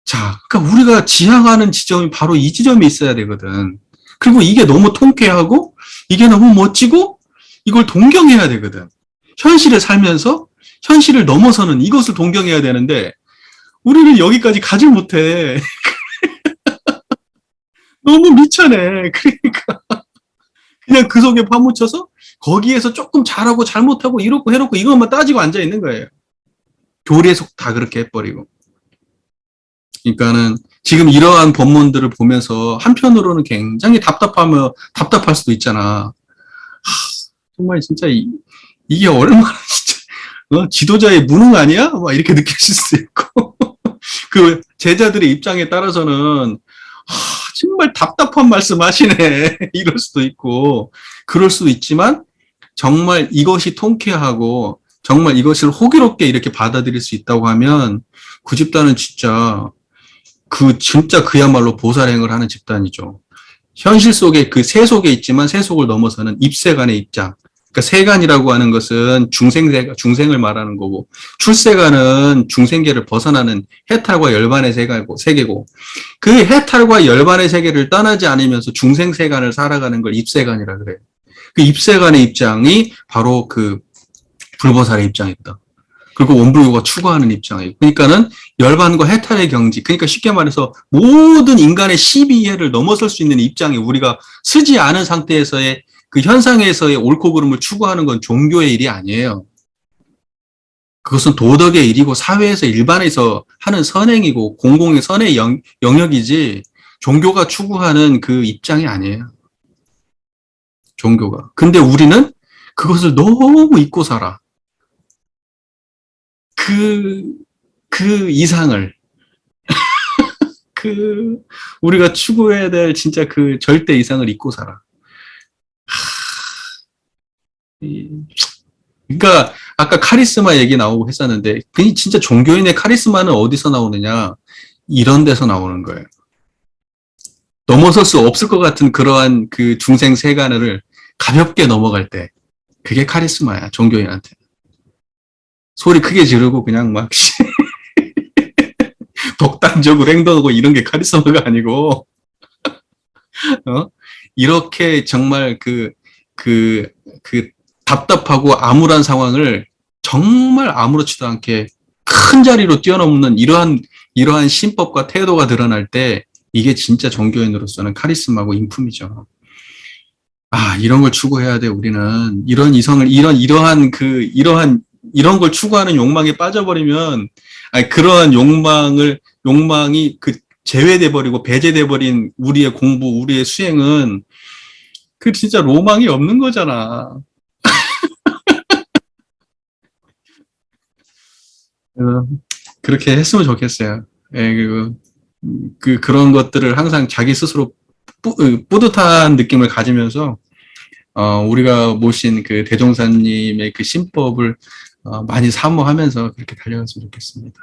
자, 그러니까 우리가 지향하는 지점이 바로 이 지점에 있어야 되거든. 그리고 이게 너무 통쾌하고 이게 너무 멋지고 이걸 동경해야 되거든. 현실에 살면서 현실을 넘어서는 이것을 동경해야 되는데 우리는 여기까지 가질 못해. 너무 미쳐네. 그러니까 그냥 그 속에 파묻혀서 거기에서 조금 잘하고 잘못하고 이렇고 해놓고 이것만 따지고 앉아 있는 거예요. 교리에서 다 그렇게 해버리고. 그러니까는 지금 이러한 법문들을 보면서 한편으로는 굉장히 답답할 수도 있잖아. 정말 진짜 이게 얼마나 진짜 지도자의 무능 아니야? 막 이렇게 느끼실 수도 있고 그 제자들의 입장에 따라서는 정말 답답한 말씀 하시네 이럴 수도 있고 그럴 수도 있지만 정말 이것이 통쾌하고 정말 이것을 호기롭게 이렇게 받아들일 수 있다고 하면 그 집단은 진짜 그야말로 보살행을 하는 집단이죠. 현실 속에 그 세속에 있지만 세속을 넘어서는 입세간의 입장. 그러니까 세간이라고 하는 것은 중생을 말하는 거고, 출세간은 중생계를 벗어나는 해탈과 열반의 세계고, 그 해탈과 열반의 세계를 떠나지 않으면서 중생세간을 살아가는 걸 입세간이라 그래요. 그 입세간의 입장이 바로 그 불보살의 입장이다. 그리고 원불교가 추구하는 입장이에요. 그러니까는 열반과 해탈의 경지, 그러니까 쉽게 말해서 모든 인간의 시비해를 넘어설 수 있는 입장이 우리가 쓰지 않은 상태에서의 그 현상에서의 옳고 그름을 추구하는 건 종교의 일이 아니에요. 그것은 도덕의 일이고 사회에서 일반에서 하는 선행이고 공공의 선의 영역이지 종교가 추구하는 그 입장이 아니에요. 종교가. 근데 우리는 그것을 너무 잊고 살아. 그 이상을, 우리가 추구해야 될 진짜 그 절대 이상을 잊고 살아. 그러니까, 아까 카리스마 얘기 나오고 했었는데, 그 진짜 종교인의 카리스마는 어디서 나오느냐? 이런 데서 나오는 거예요. 넘어설 수 없을 것 같은 그러한 그 중생 세간을 가볍게 넘어갈 때, 그게 카리스마야, 종교인한테. 소리 크게 지르고 그냥 막 독단적으로 행동하고 이런 게 카리스마가 아니고 이렇게 정말 그 답답하고 암울한 상황을 정말 아무렇지도 않게 큰 자리로 뛰어넘는 이러한 신법과 태도가 드러날 때 이게 진짜 종교인으로서는 카리스마고 인품이죠. 이런 걸 추구해야 돼, 우리는. 이런 이성을, 이런 걸 추구하는 욕망에 빠져버리면, 그러한 욕망이 제외돼 버리고 배제돼 버린 우리의 공부, 우리의 수행은 진짜 로망이 없는 거잖아. 그렇게 했으면 좋겠어요. 예, 그런 것들을 항상 자기 스스로 뿌듯한 느낌을 가지면서, 우리가 모신 그 대종사님의 그 신법을 많이 사모하면서 그렇게 달려갔으면 좋겠습니다.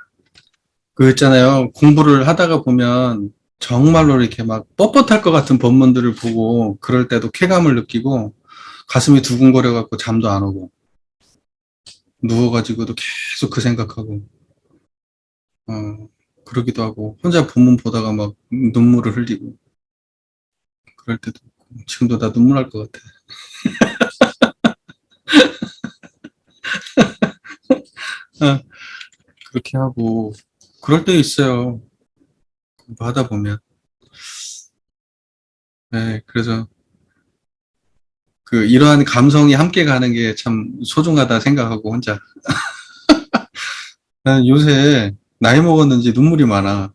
있잖아요. 공부를 하다가 보면 정말로 이렇게 막 뻣뻣할 것 같은 법문들을 보고 그럴 때도 쾌감을 느끼고 가슴이 두근거려갖고 잠도 안 오고 누워가지고도 계속 그 생각하고 그러기도 하고 혼자 본문 보다가 막 눈물을 흘리고 그럴 때도 있고 지금도 나 눈물 날 것 같아. 그렇게 하고 그럴 때 있어요. 공부하다 보면. 네, 그래서 이러한 감성이 함께 가는 게 참 소중하다 생각하고 혼자. 난 요새 나이 먹었는지 눈물이 많아.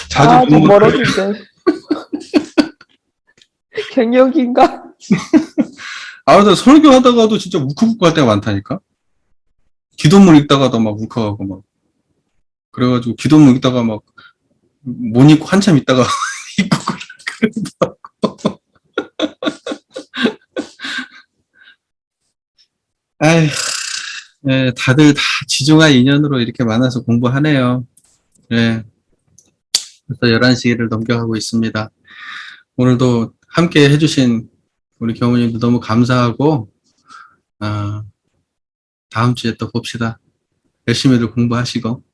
자주 좀 멀어진대. 갱년기인가? 나 설교하다가도 진짜 울컥울컥 할 때가 많다니까? 기도문 읽다가도 막 울컥하고 막. 그래가지고 기도문 읽다가 막 못 읽고 한참 있다가 읽고 그러기도 하고. 아휴, 네, 다들 다 지중한 인연으로 이렇게 만나서 공부하네요. 네. 벌써 11시를 넘겨가고 있습니다. 오늘도 함께 해주신 우리 경우님도 너무 감사하고, 다음 주에 또 봅시다. 열심히들 공부하시고.